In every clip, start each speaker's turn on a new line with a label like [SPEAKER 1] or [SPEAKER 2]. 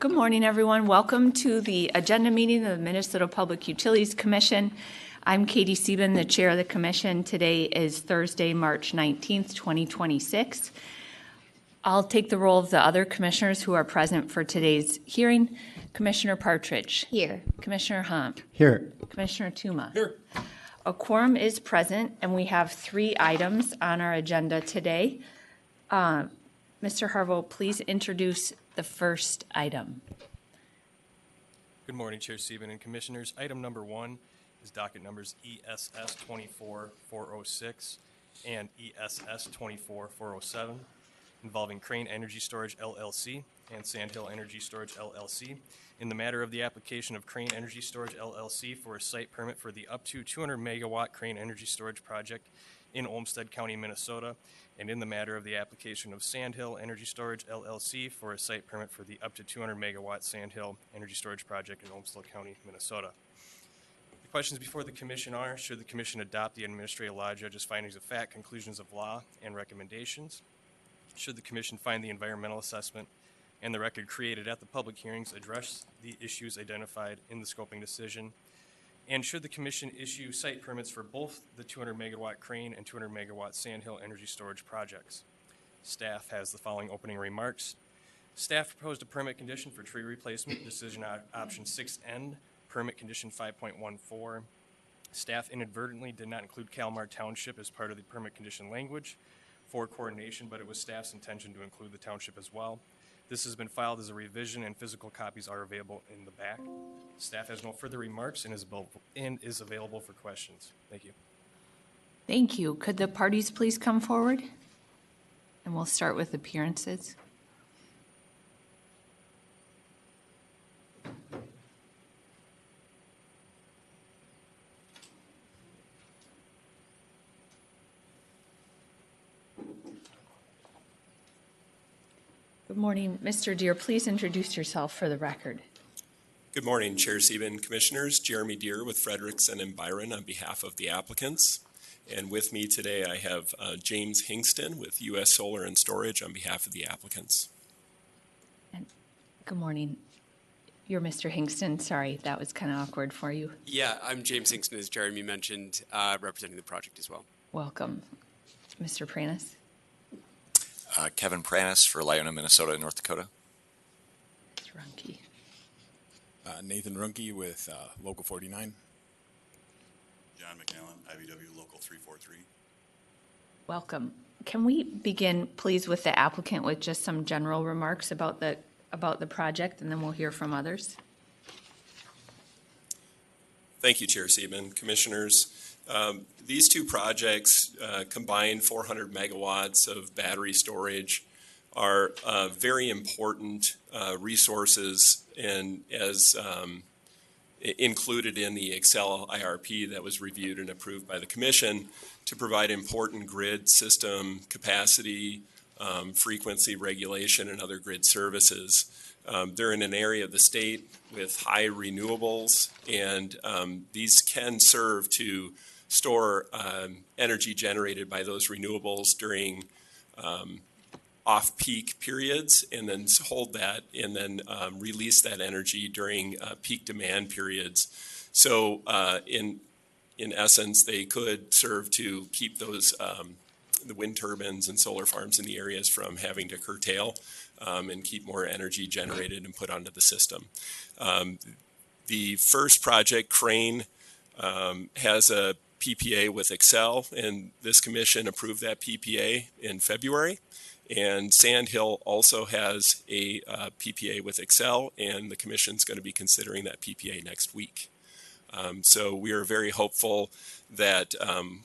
[SPEAKER 1] Good morning, everyone. Welcome to the agenda meeting of the Minnesota Public Utilities Commission. I'm Katie Sieben, the chair of the commission. Today is Thursday, March 19th, 2026. I'll take the role of the other commissioners who are present for today's hearing. Commissioner Partridge. Here. Commissioner Hump.
[SPEAKER 2] Here.
[SPEAKER 1] Commissioner Tuma.
[SPEAKER 3] Here.
[SPEAKER 1] A quorum is present, and we have 3 items on our agenda today. Mr. Harvo, please introduce the first item.
[SPEAKER 3] Good morning, Chair Sieben and Commissioners. Item number 1 is docket numbers ESS 24406 and ESS 24407, involving Crane Energy Storage LLC and Sandhill Energy Storage LLC in the matter of the application of Crane Energy Storage LLC for a site permit for the up to 200 megawatt Crane Energy Storage project in Olmsted County, Minnesota, and in the matter of the application of Sandhill Energy Storage LLC for a site permit for the up to 200 megawatt Sandhill Energy Storage project in Olmsted County, Minnesota. The questions before the commission are: should the commission adopt the administrative law judge's findings of fact, conclusions of law, and recommendations? Should the commission find the environmental assessment and the record created at the public hearings address the issues identified in the scoping decision? And should the commission issue site permits for both the 200 megawatt Crane and 200 megawatt Sandhill energy storage projects? Staff has the following opening remarks. Staff proposed a permit condition for tree replacement, decision option 6N, permit condition 5.14. Staff inadvertently did not include Kalmar Township as part of the permit condition language for coordination, but it was staff's intention to include the township as well. This has been filed as a revision, and physical copies are available in the back. Staff has no further remarks and is available for questions. Thank you.
[SPEAKER 1] Thank you. Could the parties please come forward? And we'll start with appearances. Good morning. Mr. Deere, please introduce yourself for the record.
[SPEAKER 4] Good morning, Chair Sieben, Commissioners. Jeremy Deere with Frederickson and Byron on behalf of the applicants. And with me today I have James Hingston with U.S. Solar and Storage on behalf of the applicants.
[SPEAKER 1] And good morning. You're Mr. Hingston. Sorry, that was kind of awkward for you.
[SPEAKER 5] Yeah, I'm James Hingston, as Jeremy mentioned, representing the project as well.
[SPEAKER 1] Welcome. Mr. Pranis.
[SPEAKER 6] Kevin Pranis for Lyona, Minnesota and North Dakota.
[SPEAKER 1] Mr. Runke.
[SPEAKER 7] Nathan Runke with Local 49.
[SPEAKER 8] John McAllen, IBW Local 343.
[SPEAKER 1] Welcome. Can we begin, please, with the applicant with just some general remarks about the project, and then we'll hear from others?
[SPEAKER 4] Thank you, Chair Sieben, Commissioners. These two projects combined 400 megawatts of battery storage are very important resources, and as included in the Xcel IRP that was reviewed and approved by the Commission to provide important grid system capacity, frequency regulation, and other grid services. They're in an area of the state with high renewables, and these can serve to store energy generated by those renewables during off-peak periods, and then hold that and then release that energy during peak demand periods. So in essence, they could serve to keep those the wind turbines and solar farms in the areas from having to curtail and keep more energy generated and put onto the system. The first project, Crane, has a PPA with Xcel, and this commission approved that PPA in February. And Sandhill also has a PPA with Xcel, and the commission's going to be considering that PPA next week. So we are very hopeful that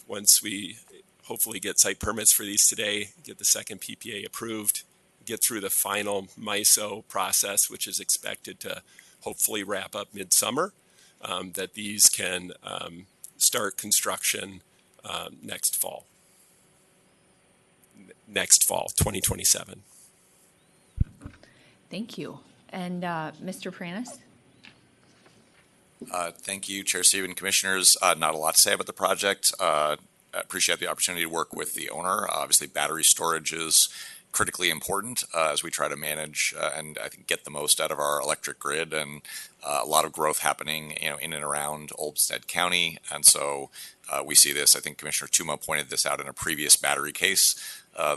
[SPEAKER 4] once we hopefully get site permits for these today, get the second PPA approved, get through the final MISO process, which is expected to hopefully wrap up midsummer, that these can start construction next fall, 2027.
[SPEAKER 1] Thank you. And Mr. Pranis?
[SPEAKER 6] Thank you, Chair Sieben, Commissioners. Not a lot to say about the project. I appreciate the opportunity to work with the owner. Obviously, battery storage is critically important as we try to manage and I think get the most out of our electric grid, and a lot of growth happening, in and around Olmsted County. And so we see this. I think Commissioner Tuma pointed this out in a previous battery case.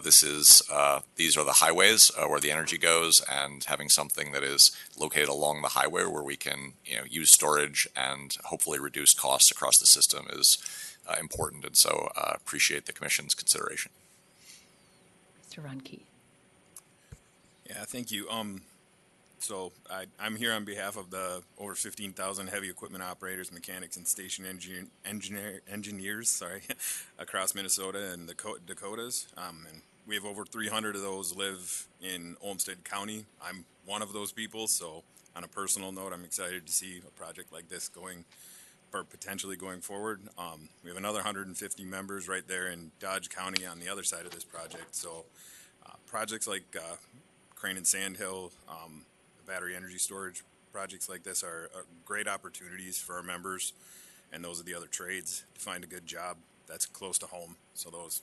[SPEAKER 6] These are the highways where the energy goes, and having something that is located along the highway where we can, use storage and hopefully reduce costs across the system is important. And so appreciate the Commission's consideration.
[SPEAKER 1] Mr. Runke.
[SPEAKER 7] Yeah, thank you. So I'm here on behalf of the over 15,000 heavy equipment operators, mechanics, and station engineers, across Minnesota and the Dakotas. And we have over 300 of those live in Olmsted County. I'm one of those people, so on a personal note, I'm excited to see a project like this potentially going forward. We have another 150 members right there in Dodge County on the other side of this project. So projects like Crane and Sandhill, battery energy storage projects like this are great opportunities for our members and those of the other trades to find a good job that's close to home. So those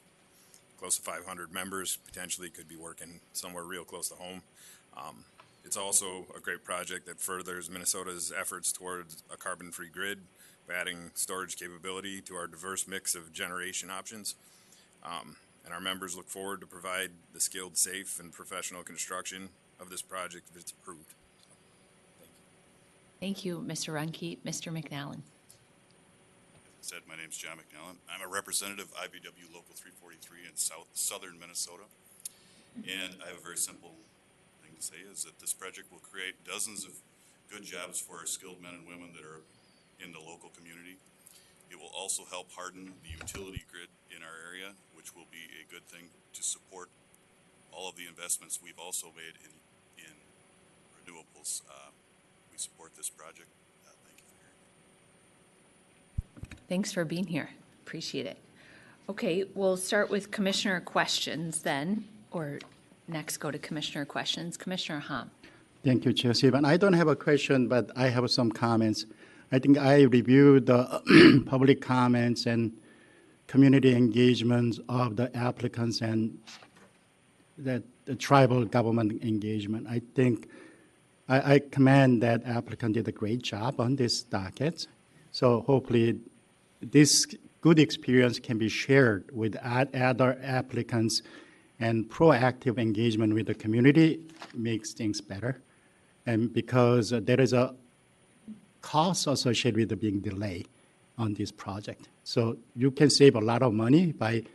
[SPEAKER 7] close to 500 members potentially could be working somewhere real close to home. It's also a great project that furthers Minnesota's efforts towards a carbon-free grid by adding storage capability to our diverse mix of generation options. And our members look forward to provide the skilled, safe, and professional construction of this project if it's approved.
[SPEAKER 1] Thank you, Mr. Runke. Mr. McNallen.
[SPEAKER 8] As I said, my name's John McNallen. I'm a representative IBW Local 343 in southern Minnesota. And I have a very simple thing to say is that this project will create dozens of good jobs for our skilled men and women that are in the local community. It will also help harden the utility grid in our area, which will be a good thing to support all of the investments we've also made in renewables. We support this project. Thank you for hearing me.
[SPEAKER 1] Thanks for being here. Appreciate it. Okay, we'll start with commissioner questions then, or next go to commissioner questions. Commissioner Hom.
[SPEAKER 2] Thank you, Chair Sieben. I don't have a question, but I have some comments. I think I reviewed the public comments and community engagements of the applicants and the tribal government engagement. I think I commend that applicant did a great job on this docket. So hopefully this good experience can be shared with other applicants, and proactive engagement with the community makes things better. And because there is a cost associated with being delayed on this project. So you can save a lot of money by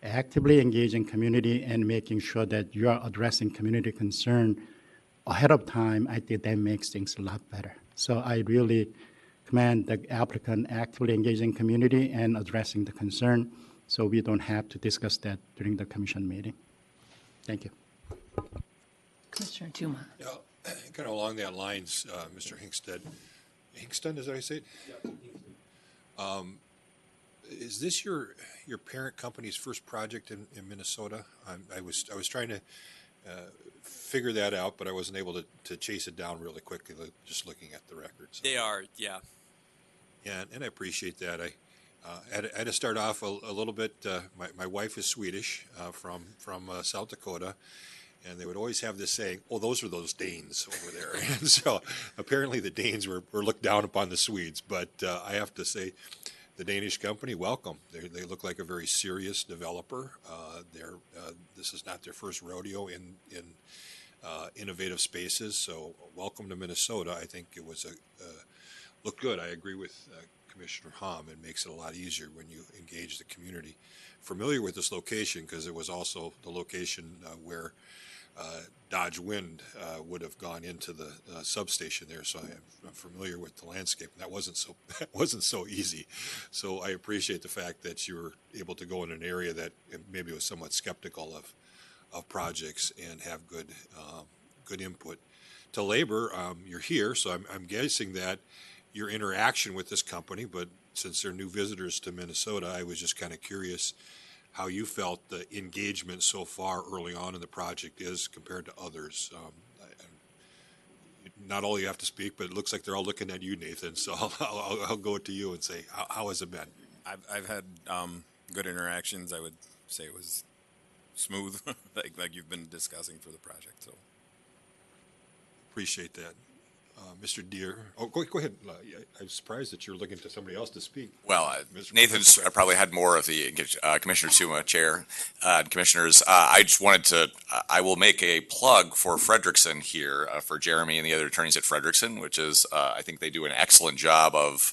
[SPEAKER 2] actively engaging community and making sure that you are addressing community concern ahead of time. I think that makes things a lot better. So I really commend the applicant actively engaging community and addressing the concern, so we don't have to discuss that during the commission meeting. Thank you.
[SPEAKER 1] Commissioner Tuma.
[SPEAKER 9] Yeah, kind of along that lines, Mr. Hingsted, is that how you say it? Yeah. Is this your parent company's first project in Minnesota? I was trying to figure that out, but I wasn't able to chase it down really quickly, just looking at the records.
[SPEAKER 5] They are, yeah.
[SPEAKER 9] Yeah, and I appreciate that. I had to start off a little bit. My wife is Swedish, from South Dakota, and they would always have this saying, "Oh, those are those Danes over there." And so apparently the Danes were looked down upon the Swedes. But I have to say, the Danish company, welcome. They look like a very serious developer. This is not their first rodeo in innovative spaces. So welcome to Minnesota. I think it was looked good. I agree with Commissioner Hom. It makes it a lot easier when you engage the community. Familiar with this location because it was also the location where Dodge Wind would have gone into the substation there, so I'm familiar with the landscape. That wasn't so easy. So I appreciate the fact that you were able to go in an area that maybe was somewhat skeptical of projects and have good input. To labor, you're here, so I'm guessing that your interaction with this company, but since they're new visitors to Minnesota, I was just kind of curious how you felt the engagement so far early on in the project is compared to others. Not all you have to speak, but it looks like they're all looking at you, Nathan. So I'll go to you and say, how has it been?
[SPEAKER 7] I've had good interactions. I would say it was smooth, like you've been discussing for the project, so.
[SPEAKER 9] Appreciate that. Mr. Deere, go ahead. I'm surprised that you're looking to somebody else to speak.
[SPEAKER 6] Well,
[SPEAKER 9] Mr.
[SPEAKER 6] Nathan's probably had more of the Commissioner Tuma, Chair, Commissioners. I just wanted to, I will make a plug for Frederickson here, for Jeremy and the other attorneys at Frederickson, which is, I think they do an excellent job of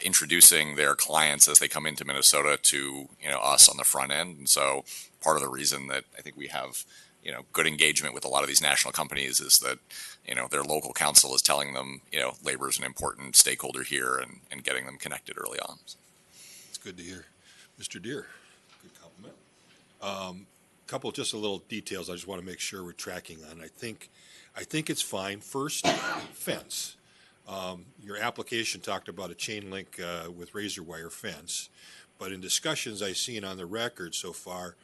[SPEAKER 6] introducing their clients as they come into Minnesota to, us on the front end. And so part of the reason that I think we have, good engagement with a lot of these national companies is that, their local council is telling them, labor is an important stakeholder here and getting them connected early on.
[SPEAKER 9] It's good to hear. Mr. Deere, good compliment. Couple, just a little details I just want to make sure we're tracking on. I think it's fine. First, fence. Your application talked about a chain link with razor wire fence, but in discussions I've seen on the record so far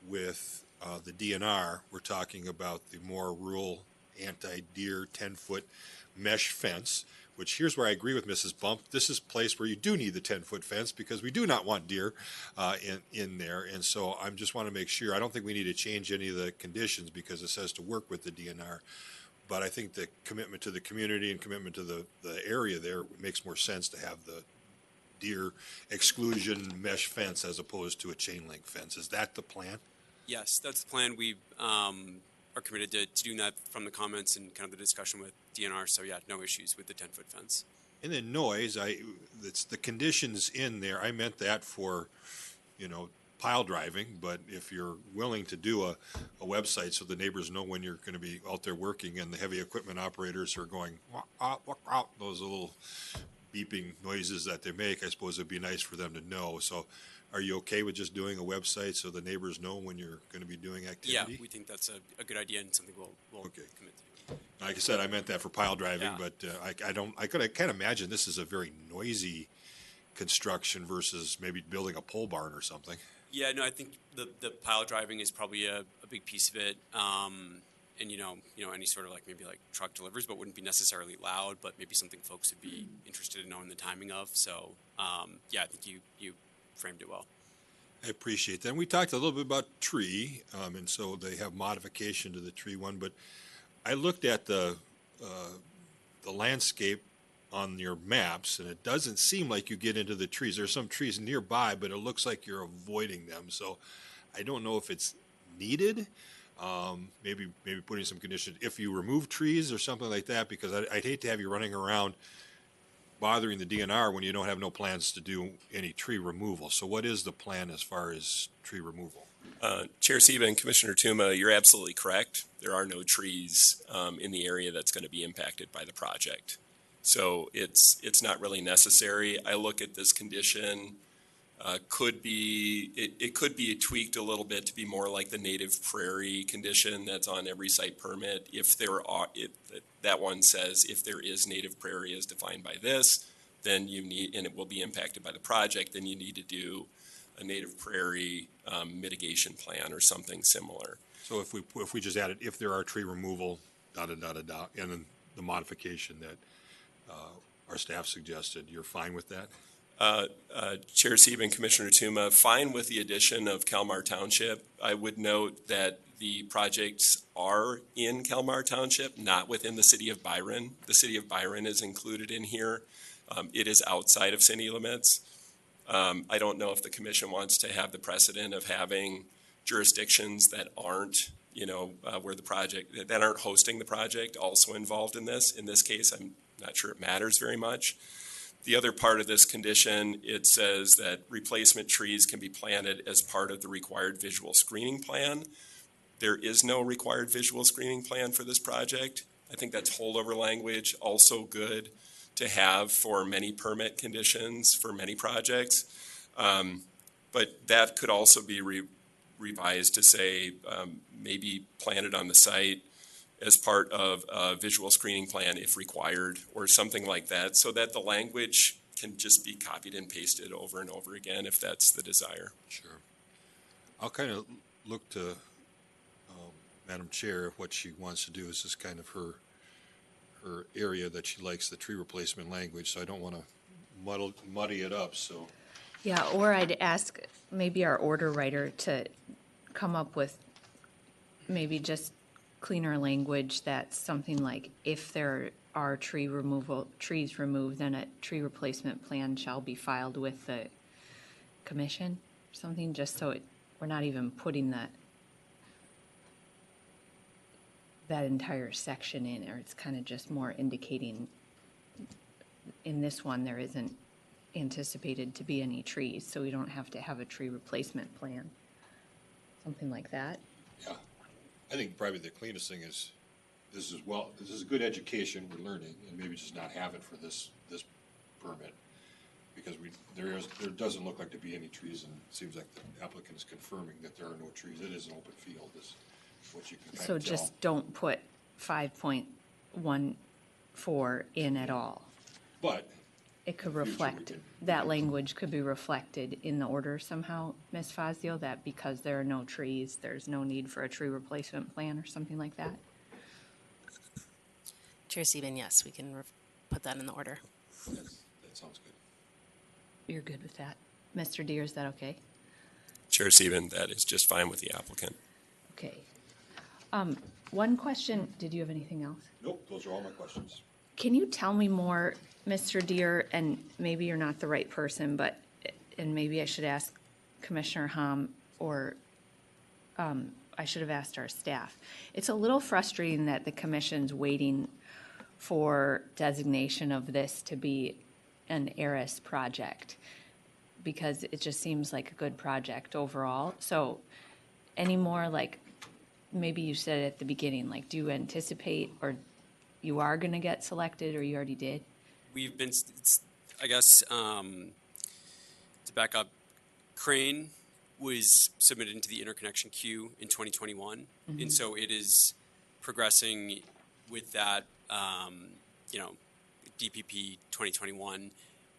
[SPEAKER 9] with the DNR, we're talking about the more rural anti-deer 10-foot mesh fence, which here's where I agree with Mrs. Bump. This is a place where you do need the 10-foot fence because we do not want deer in there. And so I just want to make sure, I don't think we need to change any of the conditions because it says to work with the DNR. But I think the commitment to the community and commitment to the area there makes more sense to have the deer exclusion mesh fence as opposed to a chain link fence. Is that the plan?
[SPEAKER 5] Yes, that's the plan. We are committed to doing that from the comments and kind of the discussion with DNR. So yeah, no issues with the 10-foot fence.
[SPEAKER 9] And then noise, it's the conditions in there. I meant that for, pile driving, but if you're willing to do a website so the neighbors know when you're going to be out there working and the heavy equipment operators are going, those little beeping noises that they make, I suppose it'd be nice for them to know. So are you okay with just doing a website so the neighbors know when you're going to be doing activity?
[SPEAKER 5] Yeah, we think that's a good idea and something we'll
[SPEAKER 9] Okay.
[SPEAKER 5] commit to.
[SPEAKER 9] Like I said, I meant that for pile driving,
[SPEAKER 5] Yeah.
[SPEAKER 9] but I can't imagine this is a very noisy construction versus maybe building a pole barn or something.
[SPEAKER 5] Yeah, no, I think the pile driving is probably a big piece of it. And any sort of maybe truck deliveries, but wouldn't be necessarily loud, but maybe something folks would be interested in knowing the timing of. So yeah, I think you framed it well.
[SPEAKER 9] I appreciate that. And we talked a little bit about tree, and so they have modification to the tree one, but I looked at the landscape on your maps, and it doesn't seem like you get into the trees. There's some trees nearby, but it looks like you're avoiding them. So I don't know if it's needed. Maybe putting some conditions if you remove trees or something like that, because I'd hate to have you running around bothering the DNR when you don't have no plans to do any tree removal. So what is the plan as far as tree removal?
[SPEAKER 4] Chair Siba and Commissioner Tuma, you're absolutely correct. There are no trees in the area that's going to be impacted by the project. So it's not really necessary. I look at this condition, it could be tweaked a little bit to be more like the native prairie condition that's on every site permit. If that one says if there is native prairie as defined by this, then you need, and it will be impacted by the project, then you need to do a native prairie mitigation plan or something similar.
[SPEAKER 9] So if we just added, if there are tree removal, and then the modification that our staff suggested, you're fine with that?
[SPEAKER 4] Chair Siba and Commissioner Tuma, fine with the addition of Kalmar Township. I would note that the projects are in Kalmar Township, not within the city of Byron. The city of Byron is included in here. It is outside of city limits. I don't know if the commission wants to have the precedent of having jurisdictions that aren't, where the project, that aren't hosting the project also involved in this. In this case, I'm not sure it matters very much. The other part of this condition, it says that replacement trees can be planted as part of the required visual screening plan. There is no required visual screening plan for this project. I think that's holdover language, also good to have for many permit conditions for many projects. But that could also be revised to say maybe planted on the site as part of a visual screening plan if required, or something like that, so that the language can just be copied and pasted over and over again if that's the desire.
[SPEAKER 9] Sure. I'll kind of look to Madam Chair, what she wants to do is just kind of her area that she likes the tree replacement language, so I don't want to muddy it up, so.
[SPEAKER 1] Yeah, or I'd ask maybe our order writer to come up with maybe just cleaner language that's something like, if there are trees removed, then a tree replacement plan shall be filed with the commission, something, just so we're not even putting that entire section in, or it's kind of just more indicating in this one, there isn't anticipated to be any trees, so we don't have to have a tree replacement plan. Something like that.
[SPEAKER 9] Yeah, I think probably the cleanest thing is, this is good education, we're learning, and maybe just not have it for this permit. Because there doesn't look like to be any trees, and it seems like the applicant is confirming that there are no trees. It is an open field, is what you can kind
[SPEAKER 1] So
[SPEAKER 9] of tell.
[SPEAKER 1] just don't put 5.14 in at all.
[SPEAKER 9] But
[SPEAKER 1] It could
[SPEAKER 9] future we
[SPEAKER 1] reflect,
[SPEAKER 9] can-
[SPEAKER 1] that language could be reflected in the order somehow, Ms. Fazio, that because there are no trees, there's no need for a tree replacement plan or something like that?
[SPEAKER 10] Chair Sieben, yes, we can put that in the order.
[SPEAKER 9] that sounds good.
[SPEAKER 1] You're good with that? Mr. Deere, is that okay?
[SPEAKER 4] Chair Sieben, that is just fine with the applicant.
[SPEAKER 1] Okay. One question, did you have anything else?
[SPEAKER 9] Nope, those are all my questions.
[SPEAKER 1] Can you tell me more, Mr. Deere, and maybe you're not the right person, and maybe I should ask Commissioner Hom, or I should have asked our staff. It's a little frustrating that the commission's waiting for designation of this to be an ARIS project, because it just seems like a good project overall. So any more, like, maybe you said it at the beginning, like, do you anticipate, or you are going to get selected, or you already did?
[SPEAKER 5] We've been, I guess, to back up, Crane was submitted into the interconnection queue in 2021, and so it is progressing with that, DPP 2021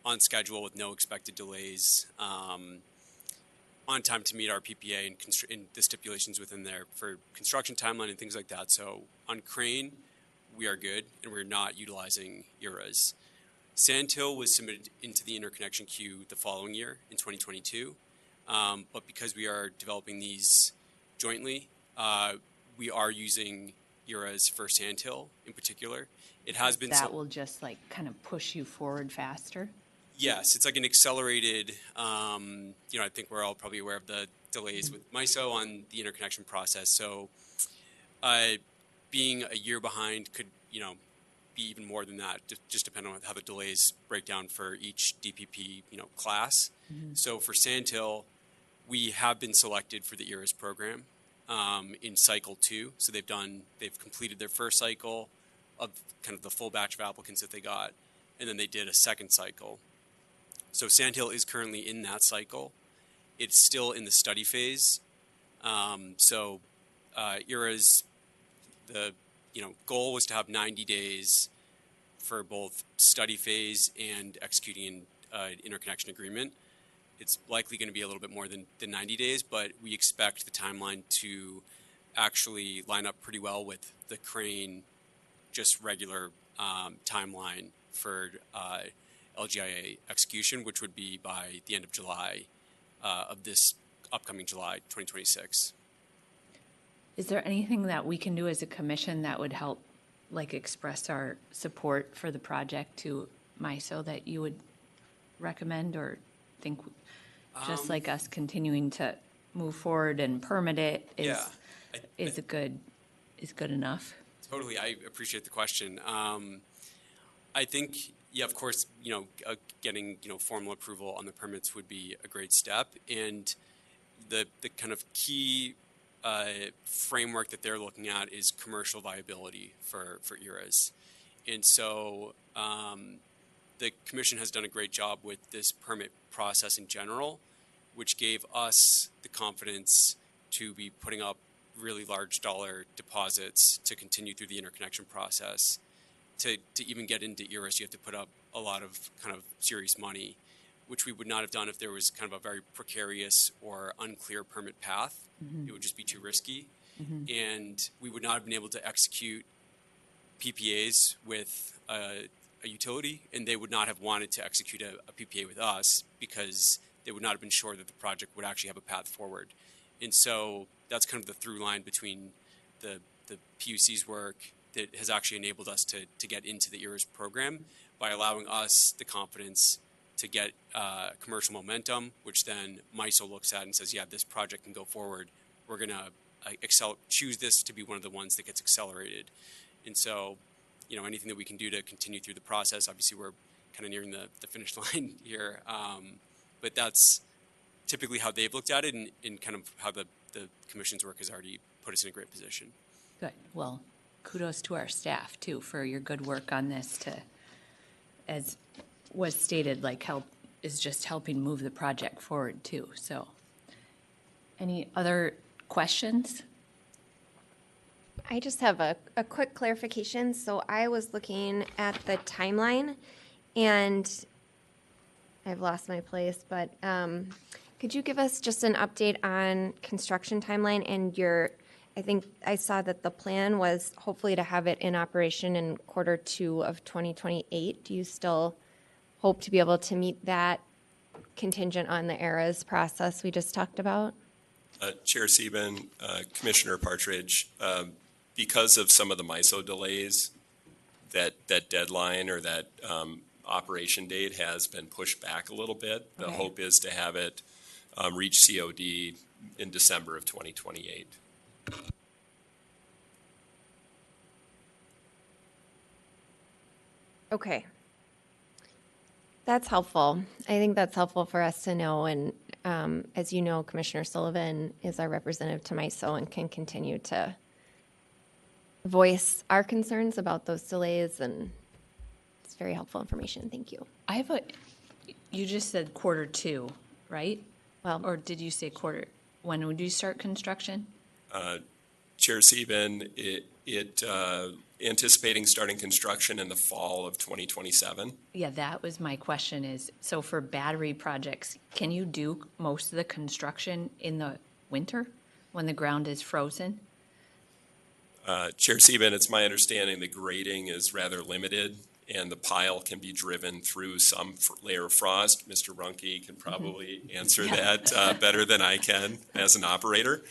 [SPEAKER 5] on schedule with no expected delays, on time to meet our PPA and the stipulations within there for construction timeline and things like that. So on Crane, we are good, and we're not utilizing ERAs. Sandhill was submitted into the interconnection queue the following year in 2022, but because we are developing these jointly, we are using ERAs for Sandhill in particular. It has been
[SPEAKER 1] That will just like kind of push you forward faster?
[SPEAKER 5] Yes, it's like an accelerated, I think we're all probably aware of the delays with MISO on the interconnection process. So being a year behind could, be even more than that, just depending on how the delays break down for each DPP, class. So for Sandhill, we have been selected for the ERAS program in cycle 2. So they've completed their first cycle of kind of the full batch of applicants that they got, and then they did a second cycle. So Sandhill is currently in that cycle. It's still in the study phase. ERAS, the goal was to have 90 days for both study phase and executing an interconnection agreement. It's likely going to be a little bit more than 90 days, but we expect the timeline to actually line up pretty well with the Crane just regular timeline for LGIA execution, which would be by the end of July of this upcoming July 2026.
[SPEAKER 1] Is there anything that we can do as a commission that would help, like, express our support for the project to MISO that you would recommend, or think just like us continuing to move forward and permit it is good enough?
[SPEAKER 5] Totally, I appreciate the question. I think, of course, getting formal approval on the permits would be a great step, and the kind of key framework that they're looking at is commercial viability for ERAs. And so the commission has done a great job with this permit process in general, which gave us the confidence to be putting up really large dollar deposits to continue through the interconnection process. To even get into ERAs, you have to put up a lot of kind of serious money, which we would not have done if there was kind of a very precarious or unclear permit path. It would just be too risky. And we would not have been able to execute PPAs with a utility, and they would not have wanted to execute a PPA with us because they would not have been sure that the project would actually have a path forward. And so that's kind of the through line between the PUC's work that has actually enabled us to get into the ERAS program by allowing us the confidence to get commercial momentum, which then MISO looks at and says, yeah, this project can go forward. We're going to choose this to be one of the ones that gets accelerated. And so, you know, anything that we can do to continue through the process, obviously we're kind of nearing the finish line here. But that's typically how they've looked at it and kind of how the commission's work has already put us in a great position.
[SPEAKER 1] Good. Well, kudos to our staff too for your good work on this to, as was stated, like is just helping move the project forward too. So any other questions?
[SPEAKER 11] I just have a quick clarification. So I was looking at the timeline and I've lost my place, but could you give us just an update on construction timeline and I think I saw that the plan was hopefully to have it in operation in Q2 of 2028. Do you still hope to be able to meet that contingent on the ERAS process we just talked about?
[SPEAKER 4] Chair Sieben, Commissioner Partridge, because of some of the MISO delays, that deadline or that operation date has been pushed back a little bit. The
[SPEAKER 11] Okay.
[SPEAKER 4] hope is to have it reach COD in December of 2028.
[SPEAKER 11] Okay. That's helpful. I think that's helpful for us to know. And as you know, Commissioner Sullivan is our representative to MISO and can continue to voice our concerns about those delays. And it's very helpful information. Thank you.
[SPEAKER 1] You just said Q2, right?
[SPEAKER 11] Well,
[SPEAKER 1] Or did you say when would you start construction?
[SPEAKER 4] Chair Sieben, anticipating starting construction in the fall of 2027.
[SPEAKER 1] Yeah, that was my question is, so for battery projects, can you do most of the construction in the winter when the ground is frozen?
[SPEAKER 4] Chair Sieben, it's my understanding the grading is rather limited and the pile can be driven through some layer of frost. Mr. Runke can probably answer that better than I can as an operator.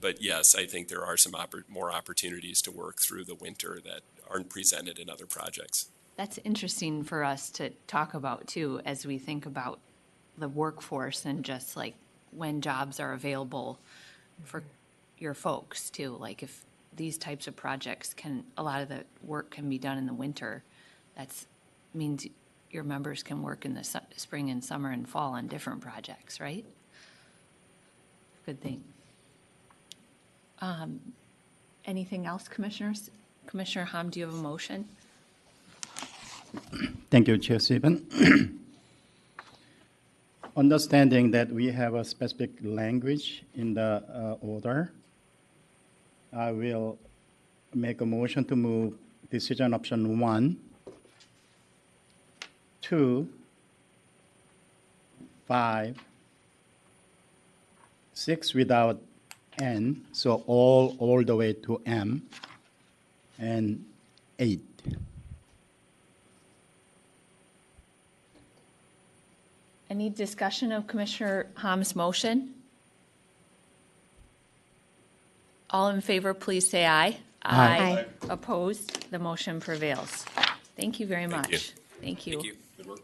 [SPEAKER 4] But yes, I think there are some more opportunities to work through the winter that aren't presented in other projects.
[SPEAKER 1] That's interesting for us to talk about too, as we think about the workforce and just like when jobs are available for your folks too. Like if these types of projects a lot of the work can be done in the winter, that means your members can work in the spring and summer and fall on different projects, right? Good thing. Anything else, commissioners? Commissioner Hom, do you have a motion?
[SPEAKER 2] Thank you, Chair Sieben. Understanding that we have a specific language in the order, I will make a motion to move decision option 1, 2, 5, 6 without N, so all the way to M, and 8.
[SPEAKER 1] Any discussion of Commissioner Hom's motion? All in favor, please say aye.
[SPEAKER 2] Aye.
[SPEAKER 1] Opposed? The motion prevails. Thank you very much.
[SPEAKER 4] you.
[SPEAKER 1] Thank you.
[SPEAKER 5] Thank you.
[SPEAKER 4] Good work.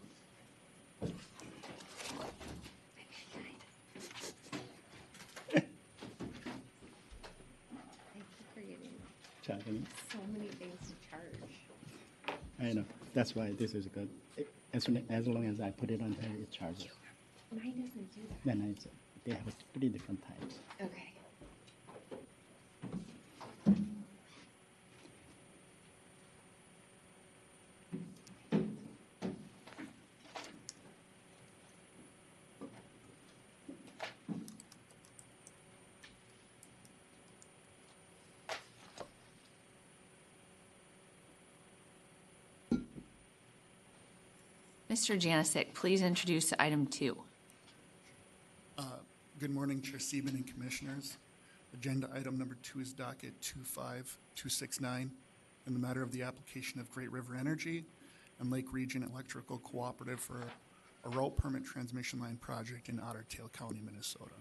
[SPEAKER 2] Charging.
[SPEAKER 11] so many things to charge.
[SPEAKER 2] I know, that's why this is good. As long as I put it on there, it charges.
[SPEAKER 11] Mine doesn't do that.
[SPEAKER 2] Then they have 3 different types.
[SPEAKER 11] Okay.
[SPEAKER 1] Mr. Janasik, please introduce item 2.
[SPEAKER 12] Good morning, Chair Sieben and Commissioners. Agenda item number 2 is docket 25269 in the matter of the application of Great River Energy and Lake Region Electrical Cooperative for a route permit transmission line project in Otter, County, Minnesota.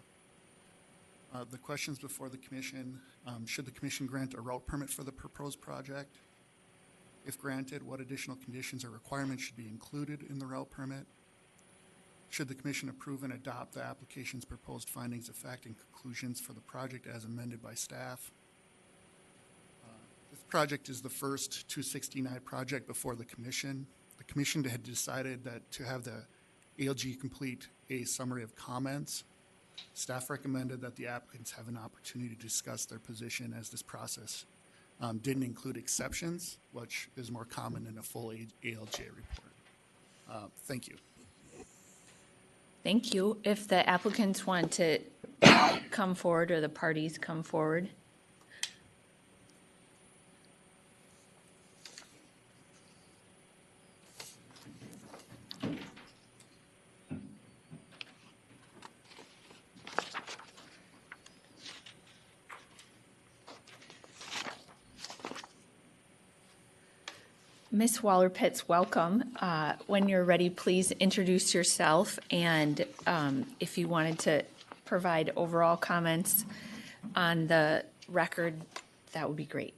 [SPEAKER 12] The questions before the commission, should the commission grant a route permit for the proposed project? If granted, what additional conditions or requirements should be included in the route permit? Should the commission approve and adopt the application's proposed findings of fact and conclusions for the project as amended by staff? This project is the first 269 project before the commission. The commission had decided that to have the ALG complete a summary of comments. Staff recommended that the applicants have an opportunity to discuss their position as this process didn't include exceptions, which is more common in a full ALJ report. Thank you.
[SPEAKER 1] Thank you. If the applicants want to come forward or the parties come forward. Ms. Waller-Pitts, welcome. When you're ready, please introduce yourself, and if you wanted to provide overall comments on the record, that would be great.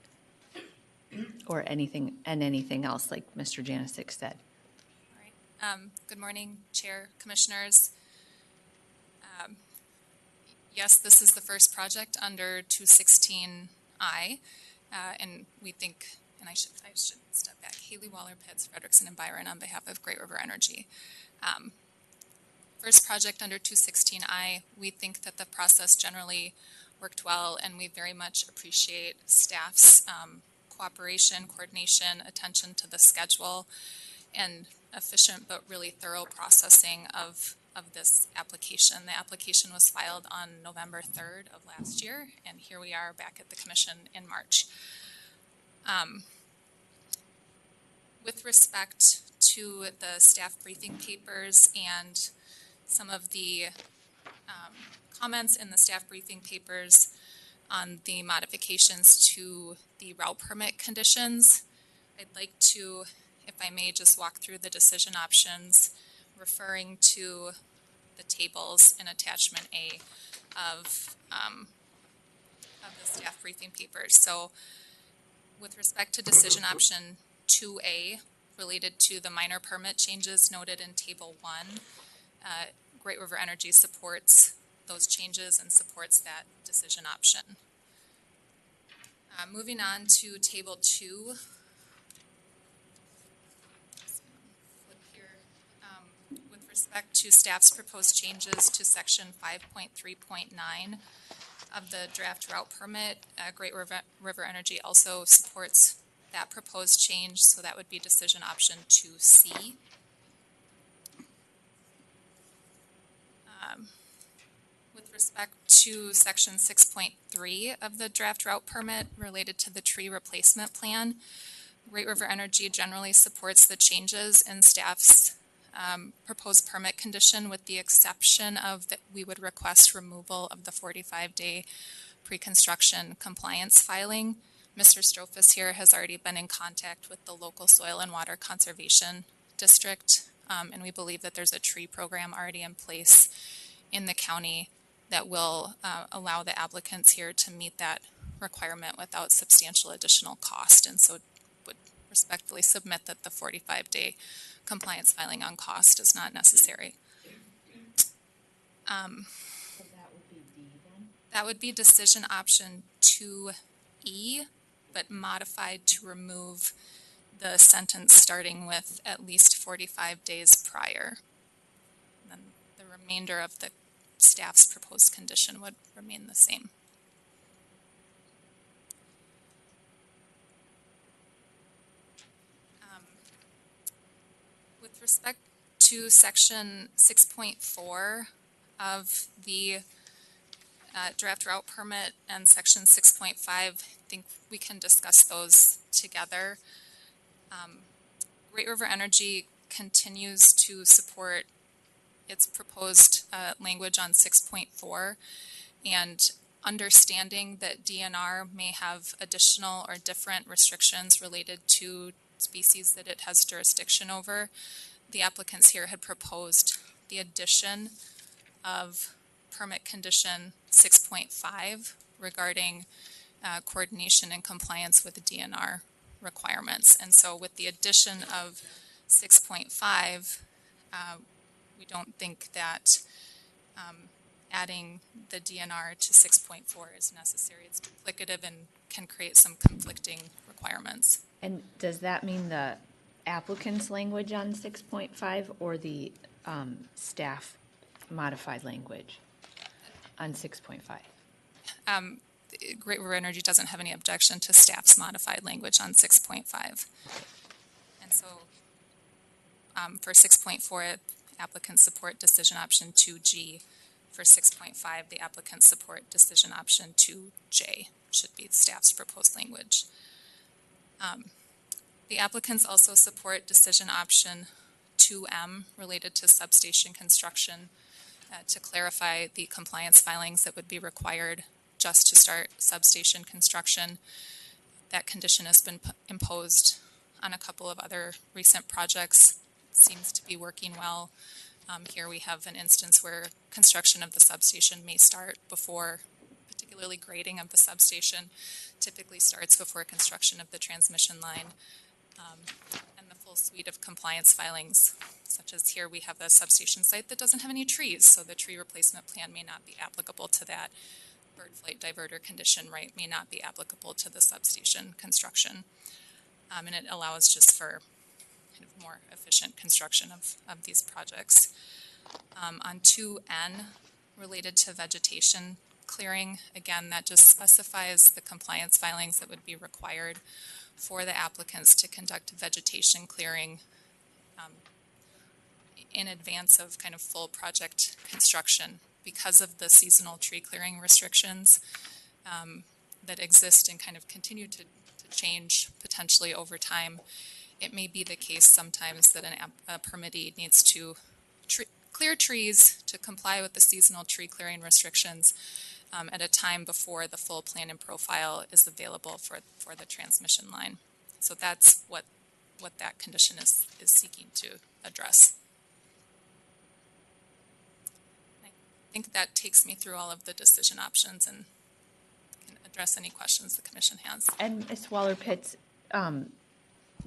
[SPEAKER 1] Or anything else, like Mr. Janisic said.
[SPEAKER 13] All right. Good morning, Chair, Commissioners. Yes, this is the first project under 216I, and we think, and I should step back, Haley Waller-Pitts, Frederickson and Byron on behalf of Great River Energy. First project under 216I, we think that the process generally worked well, and we very much appreciate staff's cooperation, coordination, attention to the schedule, and efficient but really thorough processing of this application. The application was filed on November 3rd of last year, and here we are back at the Commission in March. With respect to the staff briefing papers and some of the comments in the staff briefing papers on the modifications to the route permit conditions, I'd like to, if I may, just walk through the decision options referring to the tables in attachment A of the staff briefing papers. So with respect to decision option 2A related to the minor permit changes noted in Table 1, Great River Energy supports those changes and supports that decision option. Moving on to Table 2. With respect to staff's proposed changes to Section 5.3.9 of the draft route permit, Great River Energy also supports that proposed change, so that would be decision option 2C. With respect to Section 6.3 of the draft route permit related to the tree replacement plan, Great River Energy generally supports the changes in staff's proposed permit condition, with the exception of that we would request removal of the 45-day pre-construction compliance filing. Mr. Strophus here has already been in contact with the local soil and water conservation district, and we believe that there's a tree program already in place in the county that will allow the applicants here to meet that requirement without substantial additional cost, and so would respectfully submit that the 45-day compliance filing on cost is not necessary.
[SPEAKER 1] So that would be D then?
[SPEAKER 13] That would be decision option 2E, but modified to remove the sentence starting with at least 45 days prior. And then the remainder of the staff's proposed condition would remain the same. With respect to Section 6.4 of the draft route permit and Section 6.5, I think we can discuss those together. Great River Energy continues to support its proposed language on 6.4, and understanding that DNR may have additional or different restrictions related to species that it has jurisdiction over, the applicants here had proposed the addition of permit condition 6.5 regarding coordination and compliance with the DNR requirements. And so with the addition of 6.5, we don't think that adding the DNR to 6.4 is necessary. It's duplicative and can create some conflicting requirements.
[SPEAKER 1] And does that mean the applicant's language on 6.5 or the staff modified language on 6.5?
[SPEAKER 13] Great River Energy doesn't have any objection to staff's modified language on 6.5. And so for 6.4, applicants support decision option 2G. For 6.5, the applicants support decision option 2J, should be staff's proposed language. The applicants also support decision option 2M related to substation construction to clarify the compliance filings that would be required just to start substation construction. That condition has been imposed on a couple of other recent projects. It seems to be working well. Here we have an instance where construction of the substation may start before, particularly grading of the substation, typically starts before construction of the transmission line. And the full suite of compliance filings, such as here we have a substation site that doesn't have any trees, so the tree replacement plan may not be applicable to that. Bird flight diverter condition, right, may not be applicable to the substation construction. And it allows just for kind of more efficient construction of these projects. On 2N, related to vegetation clearing, again, that just specifies the compliance filings that would be required for the applicants to conduct vegetation clearing in advance of kind of full project construction because of the seasonal tree clearing restrictions that exist and kind of continue to change potentially over time. It may be the case sometimes that a permittee needs to clear trees to comply with the seasonal tree clearing restrictions at a time before the full plan and profile is available for the transmission line. So that's what that condition is seeking to address. I think that takes me through all of the decision options and can address any questions the commission has.
[SPEAKER 1] And Ms. Waller-Pitts,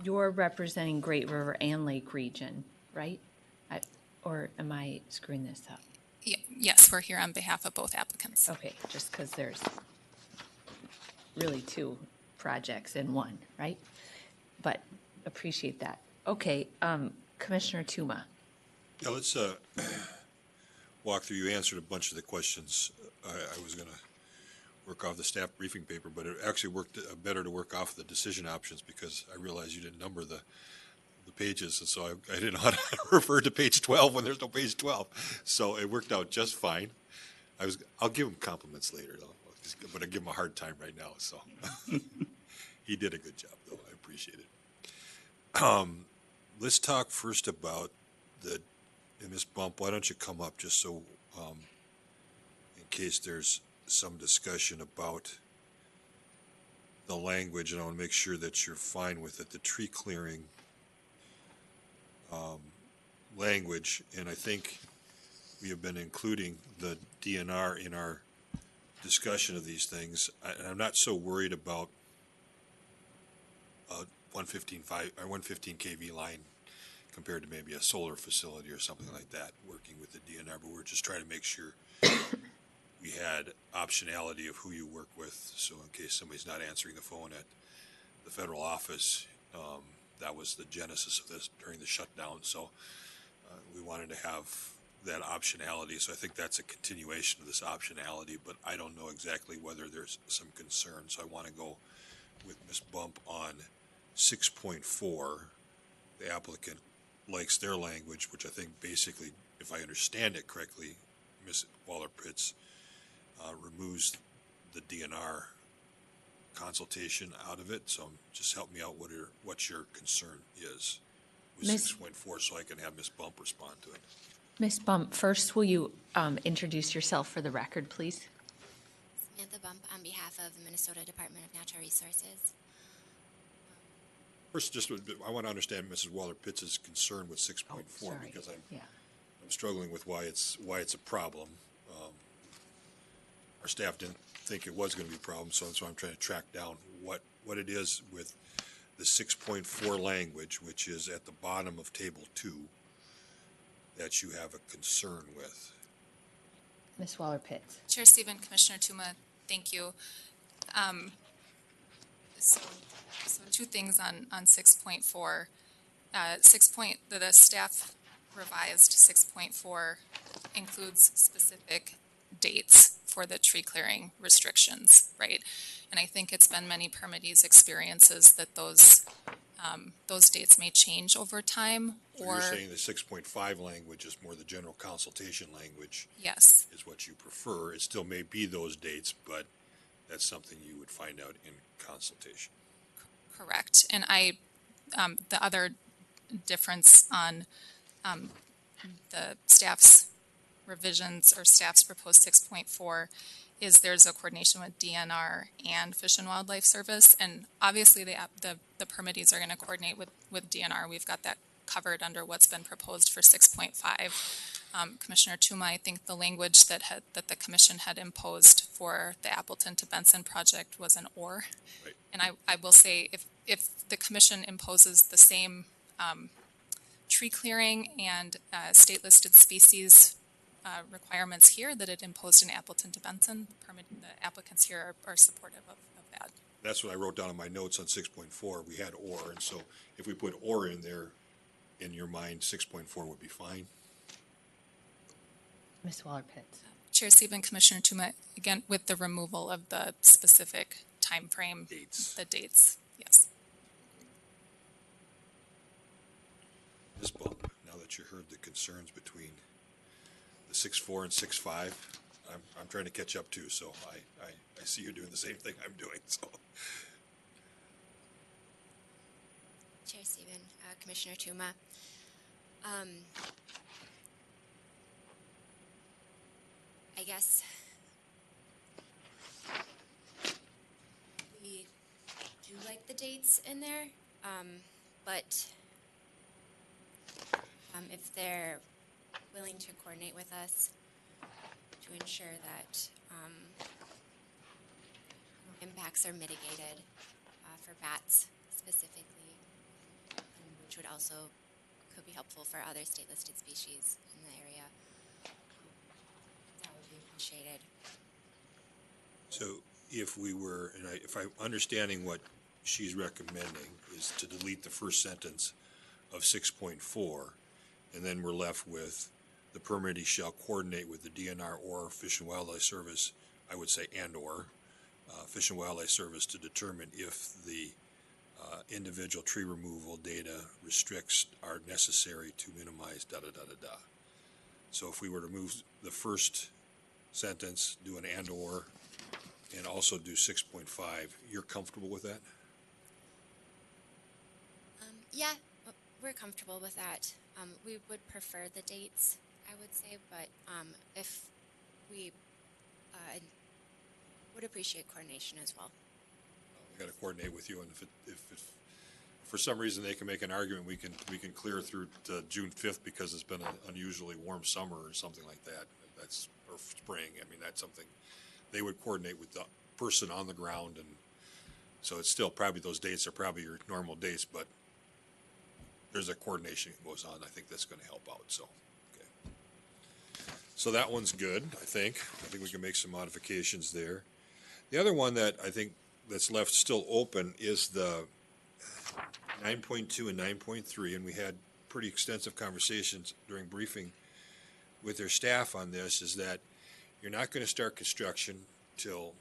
[SPEAKER 1] you're representing Great River and Lake Region, right? Or am I screwing this up?
[SPEAKER 13] Yes, we're here on behalf of both applicants.
[SPEAKER 1] Okay, just because there's really two projects in one, right? But appreciate that. Okay, Commissioner Tuma.
[SPEAKER 9] Yeah, let's walk through. You answered a bunch of the questions. I was going to work off the staff briefing paper, but it actually worked better to work off the decision options because I realized you didn't number the pages, and so I didn't know how to refer to page 12 when there's no page 12. So it worked out just fine. I'll give him compliments later, though, but I give him a hard time right now. So he did a good job, though. I appreciate it. Let's talk first about and Ms. Bump, why don't you come up just so, in case there's some discussion about the language, and I want to make sure that you're fine with it, the tree clearing language, and I think we have been including the DNR in our discussion of these things. And I'm not so worried about a 115 kV line compared to maybe a solar facility or something like that working with the DNR, but we're just trying to make sure we had optionality of who you work with, so in case somebody's not answering the phone at the federal office, that was the genesis of this during the shutdown. So we wanted to have that optionality. So I think that's a continuation of this optionality, but I don't know exactly whether there's some concern. So I want to go with Ms. Bump on 6.4. The applicant likes their language, which I think basically, if I understand it correctly, Ms. Waller-Pitts removes the DNR consultation out of it. So just help me out what your concern is with 6.4 so I can have Ms. Bump respond to it.
[SPEAKER 1] Ms. Bump, first will you introduce yourself for the record, please?
[SPEAKER 14] Samantha Bump on behalf of the Minnesota Department of Natural Resources.
[SPEAKER 9] First, I want to understand Mrs. Waller-Pitts' concern with 6.4 because I'm struggling with why it's a problem. our staff didn't think it was going to be a problem, so I'm trying to track down what it is with the 6.4 language, which is at the bottom of Table 2, that you have a concern with.
[SPEAKER 1] Ms. Waller-Pitts.
[SPEAKER 13] Chair Stephen, Commissioner Tuma, thank you. So two things on 6.4. The staff revised 6.4 includes specific dates for the tree clearing restrictions, right? And I think it's been many permittees' experiences that those dates may change over time,
[SPEAKER 9] So
[SPEAKER 13] or.
[SPEAKER 9] you're saying the 6.5 language is more the general consultation language?
[SPEAKER 13] Yes.
[SPEAKER 9] Is what you prefer. It still may be those dates, but that's something you would find out in consultation.
[SPEAKER 13] Correct. And the other difference on the staff's revisions or staff's proposed 6.4 is there's a coordination with DNR and Fish and Wildlife Service. And obviously the permittees are going to coordinate with DNR. We've got that covered under what's been proposed for 6.5. Commissioner Tuma, I think the language that the commission had imposed for the Appleton to Benson project was an or.
[SPEAKER 9] Right.
[SPEAKER 13] And I will say if the commission imposes the same tree clearing and state listed species requirements here that it imposed in Appleton to Benson, the applicants here are supportive of that.
[SPEAKER 9] That's what I wrote down in my notes on 6.4. We had or, and so if we put or in there, in your mind, 6.4 would be fine.
[SPEAKER 1] Ms. Waller-Pitts.
[SPEAKER 13] Chair Stephen, Commissioner Tuma, again, with the removal of the specific time frame, the dates, yes.
[SPEAKER 9] Ms. Bump, now that you heard the concerns between the 6.4 and 6.5, I'm trying to catch up too, so I see you doing the same thing I'm doing, so.
[SPEAKER 14] Chair Stephen, Commissioner Tuma. I guess we do like the dates in there, but if they're willing to coordinate with us to ensure that impacts are mitigated for bats specifically, which would also could be helpful for other state listed species in the area, that would be appreciated.
[SPEAKER 9] So if we were, and if I'm understanding what she's recommending is to delete the first sentence of 6.4, and then we're left with the permittee shall coordinate with the DNR or Fish and Wildlife Service, I would say and or, Fish and Wildlife Service to determine if the individual tree removal data restricts are necessary to minimize da-da-da-da-da. So if we were to move the first sentence, do an and or, and also do 6.5, you're comfortable with that?
[SPEAKER 14] Yeah, we're comfortable with that. We would prefer the dates, I would say, but if we would appreciate coordination as well.
[SPEAKER 9] We got to coordinate with you, and if for some reason they can make an argument, we can clear through to June 5th because it's been an unusually warm summer or something like that. That's or spring. I mean, that's something they would coordinate with the person on the ground, and so it's still probably those dates are probably your normal dates, but there's a coordination that goes on. I think that's going to help out. So, okay. So that one's good. I think we can make some modifications there. The other one that I think that's left still open is the 9.2 and 9.3, and we had pretty extensive conversations during briefing with their staff on this, is that you're not going to start construction till